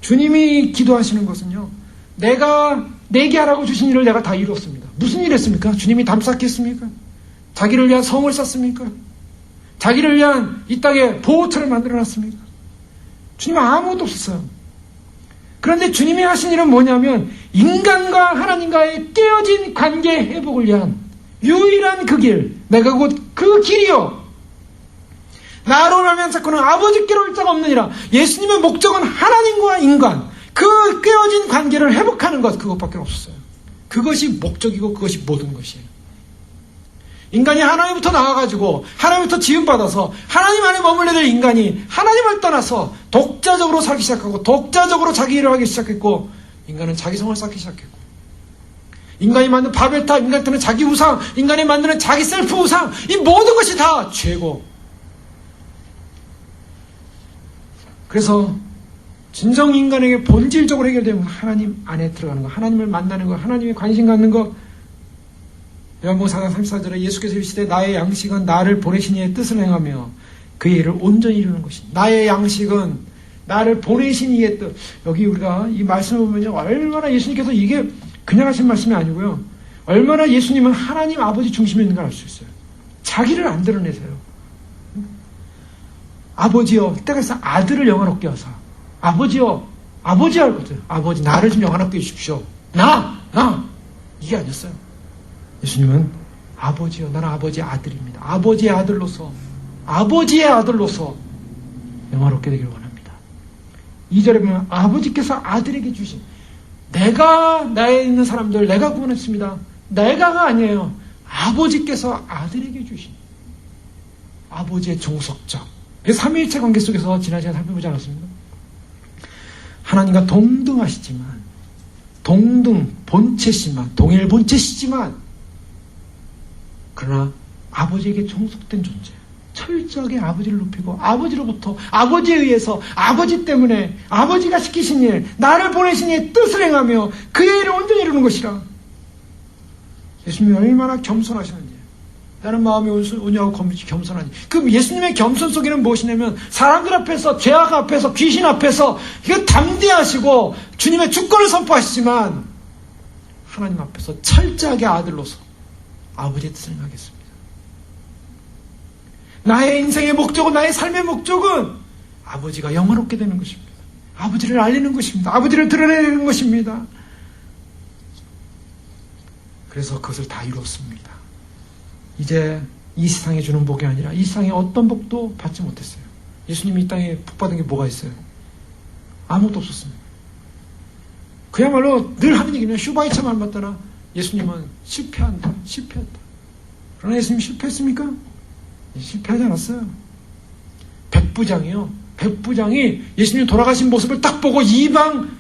주님이 기도하시는 것은요, 내게 하라고 주신 일을 내가 다 이뤘습니다. 무슨 일 했습니까? 주님이 담 쌓겠습니까? 자기를 위한 성을 쌓습니까? 자기를 위한 이 땅에 보호처를 만들어놨습니까? 주님은 아무것도 없었어요. 그런데 주님이 하신 일은 뭐냐면, 인간과 하나님과의 깨어진 관계 회복을 위한 유일한 그 길, 내가 곧 그 길이요, 나로 말미암아 사건은 아버지께로 올 자가 없느니라. 예수님의 목적은 하나님과 인간, 그 깨어진 관계를 회복하는 것, 그것밖에 없었어요. 그것이 목적이고 그것이 모든 것이에요. 인간이 하나님부터 나와가지고 하나님부터 지음받아서 하나님 안에 머물러야 될 인간이 하나님을 떠나서 독자적으로 살기 시작하고, 독자적으로 자기 일을 하기 시작했고, 인간은 자기 성을 쌓기 시작했고, 인간이 만든 바벨탑, 인간한테는 자기 우상, 인간이 만드는 자기 셀프 우상, 이 모든 것이 다 죄고. 그래서 진정 인간에게 본질적으로 해결되면 하나님 안에 들어가는 것, 하나님을 만나는 것, 하나님의 관심 갖는 것. 요한복음 4장 34절에 예수께서 이르시되 나의 양식은 나를 보내신 이의 뜻을 행하며 그의 일을 온전히 이루는 것이다. 나의 양식은 나를 보내신 이의 뜻. 여기 우리가 이 말씀을 보면요, 얼마나 예수님께서, 이게 그냥 하신 말씀이 아니고요, 얼마나 예수님은 하나님 아버지 중심에 있는 걸 알 수 있어요. 자기를 안 드러내세요. 아버지여, 때가 있어 아들을 영화롭게 하사. 아버지여, 아버지 할 거죠. 아버지, 나를 좀 영화롭게 해주십시오. 이게 아니었어요. 예수님은 아버지여, 나는 아버지의 아들입니다. 아버지의 아들로서 영화롭게 되기를 원합니다. 2절에 보면 아버지께서 아들에게 주신, 내가 나에 있는 사람들 내가 구원했습니다. 내가가 아니에요. 아버지께서 아들에게 주신 아버지의 종속적, 삼위일체 관계 속에서 지난 시간에 살펴보지 않았습니까? 하나님과 동등하시지만, 본체시지만, 동일 본체시지만, 그러나 아버지에게 종속된 존재, 철저하게 아버지를 높이고, 아버지로부터, 아버지에 의해서, 아버지 때문에, 아버지가 시키신 일, 나를 보내신 이의 뜻을 행하며 그의 일을 온전히 이루는 것이라. 예수님이 얼마나 겸손하시는지, 나는 마음이 온유하고 겸손하니. 그 예수님의 겸손 속에는 무엇이냐면, 사람들 앞에서, 죄악 앞에서, 귀신 앞에서 이거 담대하시고 주님의 주권을 선포하시지만, 하나님 앞에서 철저하게 아들로서 아버지의 뜻을 행하겠습니다. 나의 인생의 목적은, 나의 삶의 목적은 아버지가 영화롭게 되는 것입니다. 아버지를 알리는 것입니다. 아버지를 드러내는 것입니다. 그래서 그것을 다 이뤘습니다. 이제 이 세상에 주는 복이 아니라 이 세상에 어떤 복도 받지 못했어요. 예수님이 이 땅에 복 받은 게 뭐가 있어요? 아무것도 없었습니다. 그야말로 늘 하는 얘기는 슈바이처 말 맞다나 예수님은 실패했다. 그러나 예수님이 실패했습니까? 실패하지 않았어요. 백부장이 예수님이 돌아가신 모습을 딱 보고 이방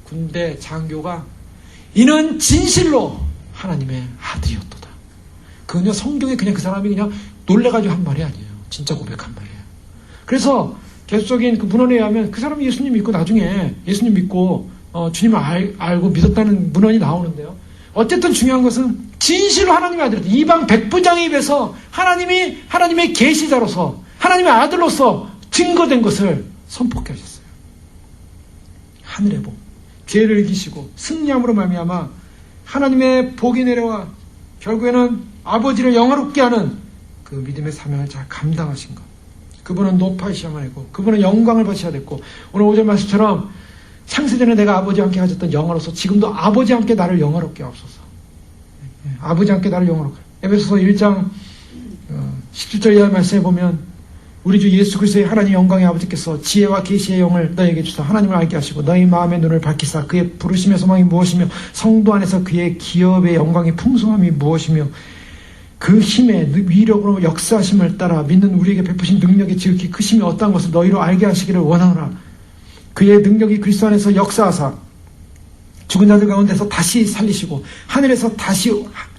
군대 장교가 이는 진실로 하나님의 아들이었도다. 그건요, 성경에 그냥 그 사람이 그냥 놀래가지고 한 말이 아니에요. 진짜 고백한 말이에요. 그래서 계속적인 그 문헌에 의하면 그 사람이 예수님 믿고 나중에 예수님 믿고 주님을 알고 믿었다는 문헌이 나오는데요. 어쨌든 중요한 것은 진실로 하나님의 아들이었다. 이방 백부장에 입에서 하나님의 계시자로서 하나님의 아들로서 증거된 것을 선포케 하셨어요. 하늘의 복, 죄를 이기시고 승리함으로 말미암아 하나님의 복이 내려와 결국에는 아버지를 영화롭게 하는 그 믿음의 사명을 잘 감당하신 것. 그분은 높아지셔야만 했고 그분은 영광을 받으셔야 됐고 오늘 5절 말씀처럼 창세전에 내가 아버지와 함께 가졌던 영화로서 지금도 아버지와 함께 나를 영화롭게 하옵소서. 아버지와 함께 나를 영화롭게. 에베소서 1장 17절 이하 말씀에 보면 우리 주 예수 그리스도의 하나님 영광의 아버지께서 지혜와 계시의 영을 너에게 주사 하나님을 알게 하시고 너희 마음의 눈을 밝히사 그의 부르심의 소망이 무엇이며 성도 안에서 그의 기업의 영광의 풍성함이 무엇이며 그 힘의 위력으로 역사하심을 따라 믿는 우리에게 베푸신 능력이 지극히 크심이 어떠한 것을 너희로 알게 하시기를 원하노라. 그의 능력이 그리스도 안에서 역사하사 죽은 자들 가운데서 다시 살리시고 하늘에서 다시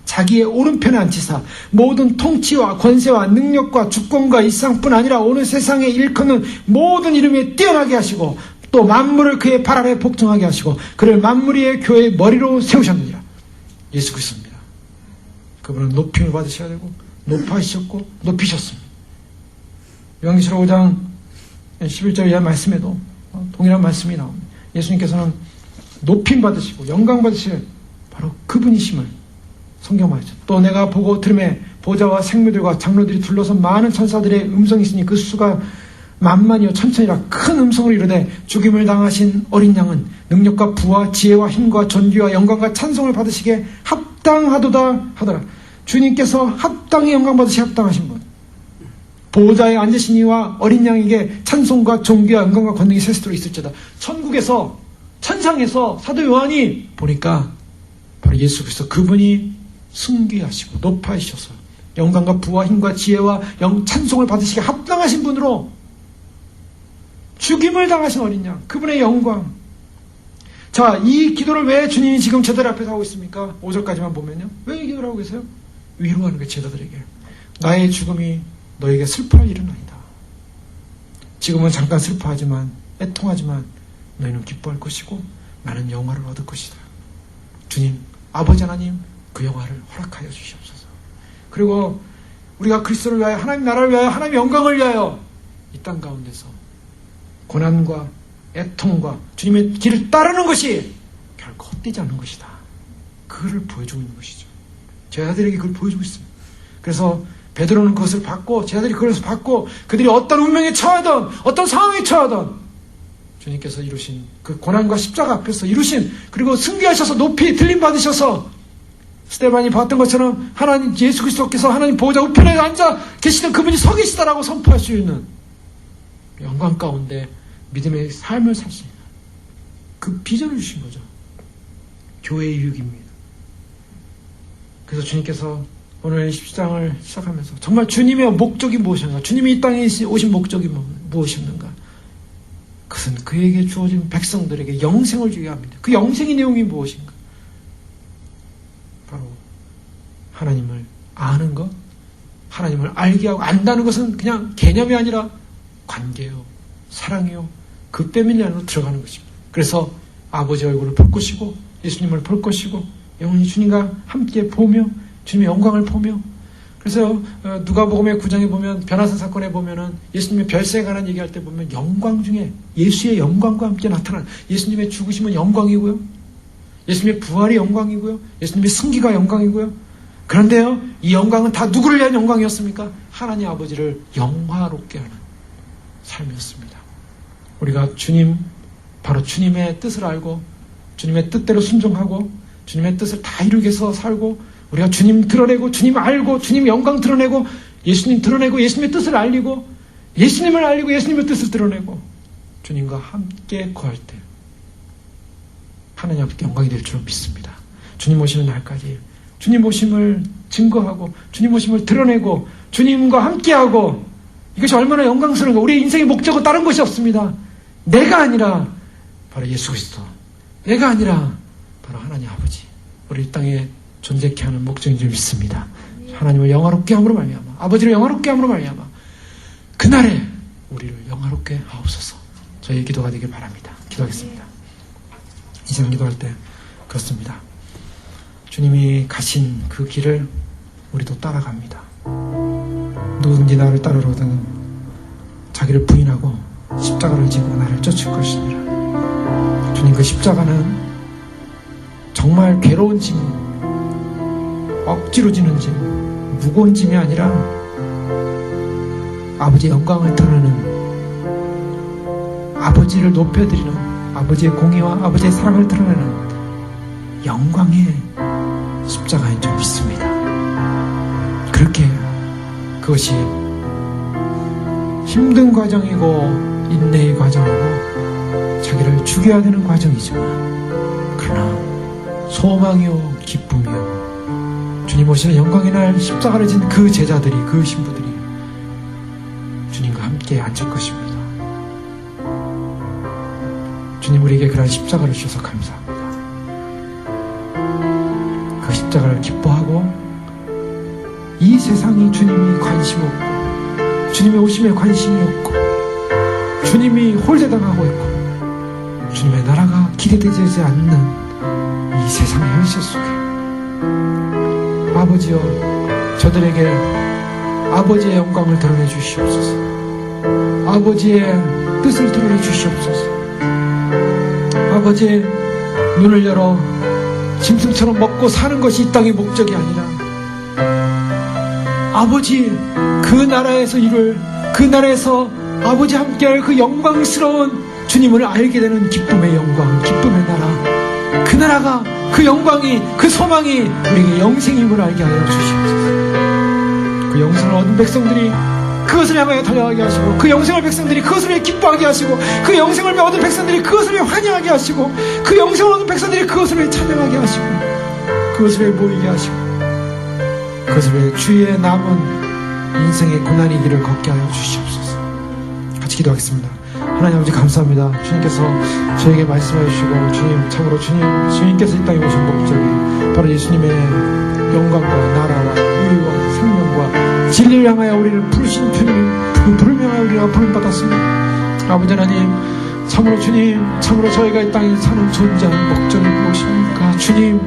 자기의 오른편에 앉히사 모든 통치와 권세와 능력과 주권과 이상뿐 아니라 오는 세상에 일컫는 모든 이름에 뛰어나게 하시고 또 만물을 그의 발 아래 복종하게 하시고 그를 만물 위의 교회의 머리로 세우셨느니라. 예수 그리스도입니다. 그분은 높임을 받으셔야 되고 높아지셨고 높이셨습니다. 요한계시록 5장 11절 이하 말씀에도 동일한 말씀이 나옵니다. 예수님께서는 높임 받으시고 영광 받으실 바로 그분이심을 성경 말이죠. 또 내가 보고 들음에 보좌와 생물들과 장로들이 둘러선 많은 천사들의 음성이 있으니 그 수가 만만이요 천천이라 큰 음성으로 이르되 죽임을 당하신 어린 양은 능력과 부와 지혜와 힘과 존귀와 영광과 찬송을 받으시기에 합당하도다 하더라. 주님께서 합당히 영광 받으시 합당하신 분. 보호자에 앉으신 이와 어린 양에게 찬송과 존귀와 영광과 권능이 세세토록 있을지어다. 천국에서 천상에서 사도 요한이 보니까 바로 예수 그리스도 그분이 승귀하시고 높아지셔서 영광과 부와 힘과 지혜와 찬송을 받으시기에 합당하신 분으로 죽임을 당하신 어린 양 그분의 영광. 자, 이 기도를 왜 주님이 지금 제자들 앞에서 하고 있습니까? 5절까지만 보면요. 왜 이 기도를 하고 계세요? 위로하는 게 제자들에게. 나의 죽음이 너에게 슬퍼할 일은 아니다. 지금은 잠깐 슬퍼하지만 애통하지만 너희는 기뻐할 것이고 나는 영화를 얻을 것이다. 주님, 아버지 하나님 그 영화를 허락하여 주시옵소서. 그리고 우리가 그리스도를 위하여 하나님 나라를 위하여 하나님 영광을 위하여 이 땅 가운데서 고난과 애통과 주님의 길을 따르는 것이 결코 헛되지 않는 것이다. 그를 보여주고 있는 것이죠. 제자들에게 그걸 보여주고 있습니다. 그래서 베드로는 그것을 받고 제자들이 그것을 받고 그들이 어떤 운명에 처하던 어떤 상황에 처하던 주님께서 이루신 그 고난과 십자가 앞에서 이루신 그리고 승리하셔서 높이 들림 받으셔서 스데반이 봤던 것처럼 하나님 예수 그리스도께서 하나님 보호자 우편에 앉아 계시던 그분이 서 계시다라고 선포할 수 있는 영광 가운데 믿음의 삶을 살 수 있는 그 비전을 주신 거죠. 교회의 유익입니다. 그래서 주님께서 오늘 10장을 시작하면서 정말 주님의 목적이 무엇인가? 주님이 이 땅에 오신 목적이 무엇이었는가? 그것은 그에게 주어진 백성들에게 영생을 주게 합니다. 그 영생의 내용이 무엇인가? 바로 하나님을 아는 것, 하나님을 알게 하고 안다는 것은 그냥 개념이 아니라 관계요, 사랑이요, 그 빼밀리 안으로 들어가는 것입니다. 그래서 아버지 얼굴을 볼 것이고 예수님을 볼 것이고 영원히 주님과 함께 보며 주님의 영광을 보며 그래서 누가복음의 9장에 보면 변화산 사건에 보면은 예수님의 별세에 관한 얘기할 때 보면 영광 중에 예수의 영광과 함께 나타난 예수님의 죽으심은 영광이고요. 예수님의 부활이 영광이고요. 예수님의 승기가 영광이고요. 그런데요, 이 영광은 다 누구를 위한 영광이었습니까? 하나님 아버지를 영화롭게 하는 삶이었습니다. 우리가 바로 주님의 뜻을 알고 주님의 뜻대로 순종하고 주님의 뜻을 다 이루기 위해서 살고 우리가 주님 드러내고 주님 알고 주님 영광 드러내고 예수님 드러내고 예수님의 뜻을 알리고 예수님을 알리고 예수님의 뜻을 드러내고 주님과 함께 거할 때 하나님 앞에 영광이 될 줄 믿습니다. 주님 오시는 날까지 주님 오심을 증거하고 주님 오심을 드러내고 주님과 함께하고 이것이 얼마나 영광스러운가. 우리의 인생의 목적은 다른 것이 없습니다. 내가 아니라 바로 예수 그리스도 내가 아니라 바로 하나님 아버지, 우리 이 땅에 존재케 하는 목적인 줄 믿습니다. 하나님을 영화롭게 함으로 말미암아, 아버지를 영화롭게 함으로 말미암아 그날에 우리를 영화롭게 하옵소서. 저희의 기도가 되길 바랍니다. 기도하겠습니다. 이 시간 기도할 때 그렇습니다. 주님이 가신 그 길을 우리도 따라갑니다. 누구든지 나를 따르거든 자기를 부인하고 십자가를 지고 나를 쫓을 것이니라. 주님, 그 십자가는 정말 괴로운 짐, 억지로 지는 짐, 무거운 짐이 아니라 아버지의 영광을 드러내는, 아버지를 높여드리는, 아버지의 공의와 아버지의 사랑을 드러내는 영광의 십자가인 줄 믿습니다. 그렇게 그것이 힘든 과정이고 인내의 과정이고 자기를 죽여야 되는 과정이지만, 그러나 소망이요 기쁨이요 주님 오시는 영광의 날 십자가를 진 그 제자들이, 그 신부들이 주님과 함께 앉을 것입니다. 주님, 우리에게 그런 십자가를 주셔서 감사합니다. 그 십자가를 기뻐하고 이 세상이 주님이 관심 없고 주님의 오심에 관심이 없고 주님이 홀대당하고 있고 주님의 나라가 기대되지 않는 이 세상의 현실 속에 아버지여, 저들에게 아버지의 영광을 드러내 주시옵소서. 아버지의 뜻을 드러내 주시옵소서. 아버지의 눈을 열어 짐승처럼 먹고 사는 것이 이 땅의 목적이 아니라 아버지 그 나라에서 그 나라에서 아버지 함께할 그 영광스러운 주님을 알게 되는 기쁨의 영광, 기쁨의 나라, 그 나라가, 그 영광이, 그 소망이 우리에게 영생임을 알게 하여 주시옵소서. 그 영생을 얻은 백성들이 그것을 향하여 달려가게 하시고, 그 영생을 백성들이 그것을 위해 기뻐하게 하시고, 그 영생을 얻은 백성들이 그것을 위해 환영하게 하시고, 그 영생을 얻은 백성들이 그것을 위해 찬양하게 하시고, 그것을 위해 모이게 하시고, 그것을 위해 주의 남은 인생의 고난의 길을 걷게 하여 주시옵소서. 같이 기도하겠습니다. 하나님 아버지 감사합니다. 주님께서 저에게 말씀해 주시고, 주님, 참으로 주님께서 이 땅에 오신 목적이 바로 예수님의 영광과 나라와 의와 생명과 진리를 향하여 우리를 부르신 주님, 그 부름을 향하여 우리가 부름받았습니다. 아버지 하나님, 참으로 주님, 참으로 저희가 이 땅에 사는 존재하는 목적이 무엇입니까? 주님,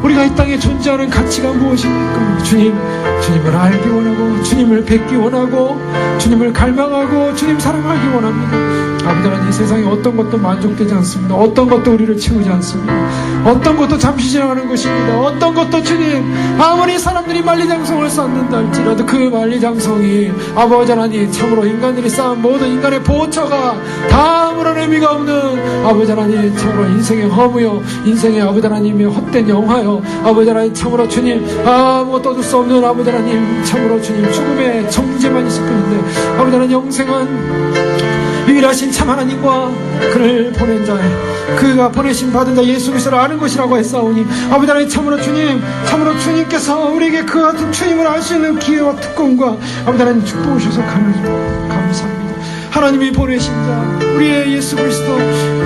우리가 이 땅에 존재하는 가치가 무엇입니까? 주님, 주님을 알기 원하고, 주님을 뵙기 원하고, 주님을 갈망하고, 주님 사랑하기 원합니다. 아버지 하나님, 세상에 어떤 것도 만족되지 않습니다. 어떤 것도 우리를 채우지 않습니다. 어떤 것도 잠시 지나가는 것입니다. 어떤 것도 주님, 아무리 사람들이 만리장성을 쌓는다 할지라도 그 만리장성이 아버지 하나님, 참으로 인간들이 쌓은 모든 인간의 보처가 다 아무런 의미가 없는 아버지 하나님, 참으로 인생의 허무요, 인생의 아버지 하나님의 헛된 영화요, 아버지 하나님, 참으로 주님, 아무것도 얻을 수 없는 아버지 하나님, 참으로 주님, 죽음의 정죄만 있을 뿐인데 아버지 하나님, 영생은 유일하신 참 하나님과 그를 보낸 자의, 그가 보내신 받은 자 예수 그리스도를 아는 것이라고 했사오니 아버지 하나님, 참으로 주님, 참으로 주님께서 우리에게 그 같은 주님을 알 수 있는 기회와 특권과 아버지 하나님 축복을 주셔서 감사합니다. 하나님이 보내신 자 우리의 예수 그리스도,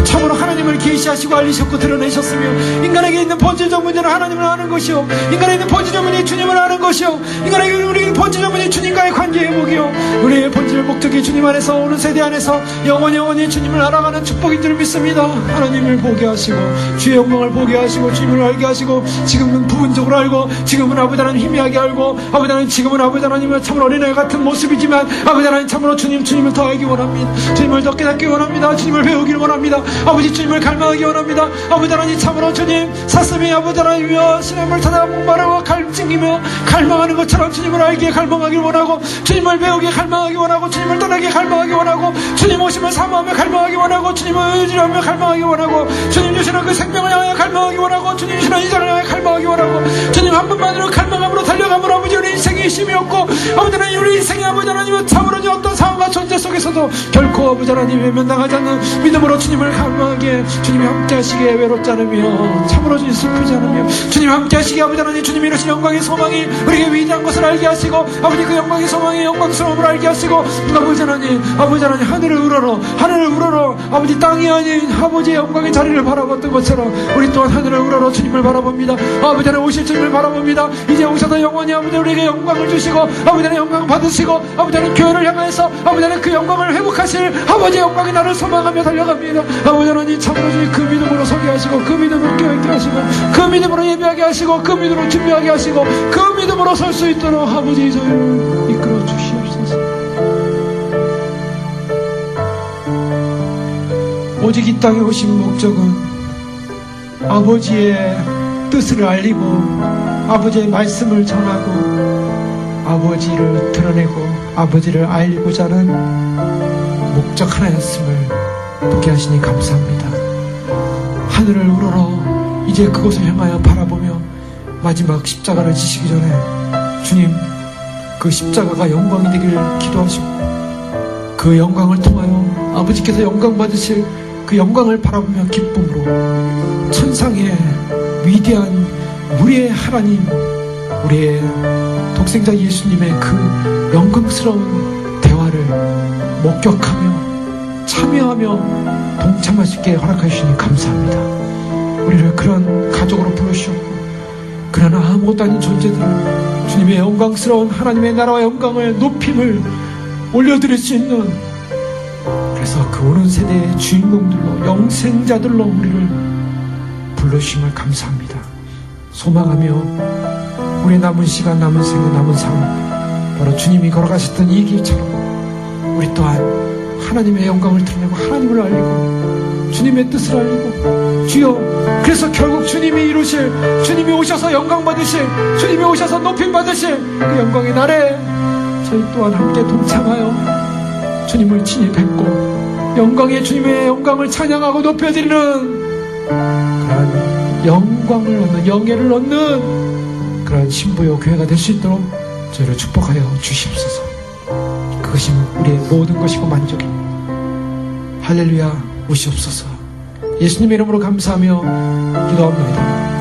참으로 하나님을 계시하시고 알리셨고 드러내셨으며, 인간에게 있는 본질적 문제는 하나님을 아는 것이요, 인간에게 있는 본질적 문제는 주님을 아는 것이요, 인간에게 우리의 본질적 문제는 주님과의 관계의 목이요, 우리의 본질 목적이 주님 안에서 오는 세대 안에서 영원히 주님을 알아가는 축복인 줄 믿습니다. 하나님을 보게 하시고 주의 영광을 보게 하시고 주님을 알게 하시고, 지금은 부분적으로 알고, 지금은 아버지 하나님 희미하게 알고, 아버지 하나님 지금은 아버지 하나님은 참으로 어린애 같은 모습이지만 아버지 하나님, 참으로 주님을 더 알기 원합니다. 주님을 더 깨닫기 원합니다. 주님을 배우기를 원합니다. 아버지, 주님을 갈망하기 원합니다. 아버지 하나님, 참으로 주님, 사슴이 아버지 하나님이여 시냇물 찾아 목마르고 갈증기며 갈망하는 것처럼 주님을 알기에 갈망하기를 원하고, 주님을 배우기에 갈망하기 원하고, 주님을 떠나기에 갈망하기 원하고, 주님 오심을 사모하며 갈망하기 원하고, 주님을 의지하며 갈망하기 원하고, 주님 주시는 그 생명을 향하여 갈망하기 원하고, 주님 주시는 인생을 향하여 갈망하기 원하고, 주님 한 번만으로 갈망함으로 달려감으로 아버지 우리 인생이 힘이 없고, 아버지 하나님 우리 인생이 아버지 하나님은 참으로 어떤 상황과 존재 속에 속에서도 결코 아버지 하나님 외면당하지 않는 믿음으로 주님을 갈망하기에 주님이 함께 하시기에 외롭지 않으며 참으로 주님 슬프지 않으며 주님 함께 하시기에 아버지 하나님 주님이 이루신 영광의 소망이 우리에게 위대한 것을 알게 하시고 아버지 그 영광의 소망의 영광스러움을 알게 하시고 아버지 하나님 하늘을 우러러 아버지 땅이 아닌 아버지의 영광의 자리를 바라봤던 것처럼 우리 또한 하늘을 우러러 주님을 바라봅니다. 아버지 하나님 오실 주님을 바라봅니다. 이제 오셔서 영원히 아버지 우리에게 영광을 주시고 아버지 하나님 영광 받으시고 아버지 하나님 교회를 향해서 아버지 하나님 그 영광을 회복하실 아버지의 영광이 나를 소망하며 달려갑니다. 아버지 하나님 참으로 주님 그 믿음으로 서게 하시고 그 믿음으로 깨어있게 하시고 그 믿음으로 예배하게 하시고 그 믿음으로 준비하게 하시고 그 믿음으로 설 수 있도록 아버지 저희를 이끌어 주시옵소서. 오직 이 땅에 오신 목적은 아버지의 뜻을 알리고 아버지의 말씀을 전하고 아버지를 드러내고 아버지를 알리고자 하는 목적 하나였음을 보게 하시니 감사합니다. 하늘을 우러러 이제 그곳을 향하여 바라보며 마지막 십자가를 지시기 전에 주님 그 십자가가 영광이 되기를 기도하시고 그 영광을 통하여 아버지께서 영광 받으실 그 영광을 바라보며 기쁨으로 천상의 위대한 우리의 하나님 우리의 독생자 예수님의 그 영광스러운 대화를 목격하며 참여하며 동참하시게 허락하시니 감사합니다. 우리를 그런 가족으로 부르셨고 그러나 아무것도 아닌 존재들을 주님의 영광스러운 하나님의 나라와 영광을 높임을 올려드릴 수 있는 그래서 그 오는 세대의 주인공들로 영생자들로 우리를 불러주심을 감사합니다. 소망하며 우리 남은 시간 남은 생각 남은 삶 바로 주님이 걸어가셨던 이 길처럼 우리 또한 하나님의 영광을 드러내고 하나님을 알리고 주님의 뜻을 알리고 주여 그래서 결국 주님이 이루실 주님이 오셔서 영광 받으실 주님이 오셔서 높임 받으실 그 영광의 날에 저희 또한 함께 동참하여 주님을 친히 뵙고 영광의 주님의 영광을 찬양하고 높여드리는 그러한 영광을 얻는 영예를 얻는 그러한 신부요 교회가 될 수 있도록 저희를 축복하여 주시옵소서. 그것이 우리의 모든 것이고 만족입니다. 할렐루야 오시옵소서. 예수님의 이름으로 감사하며 기도합니다.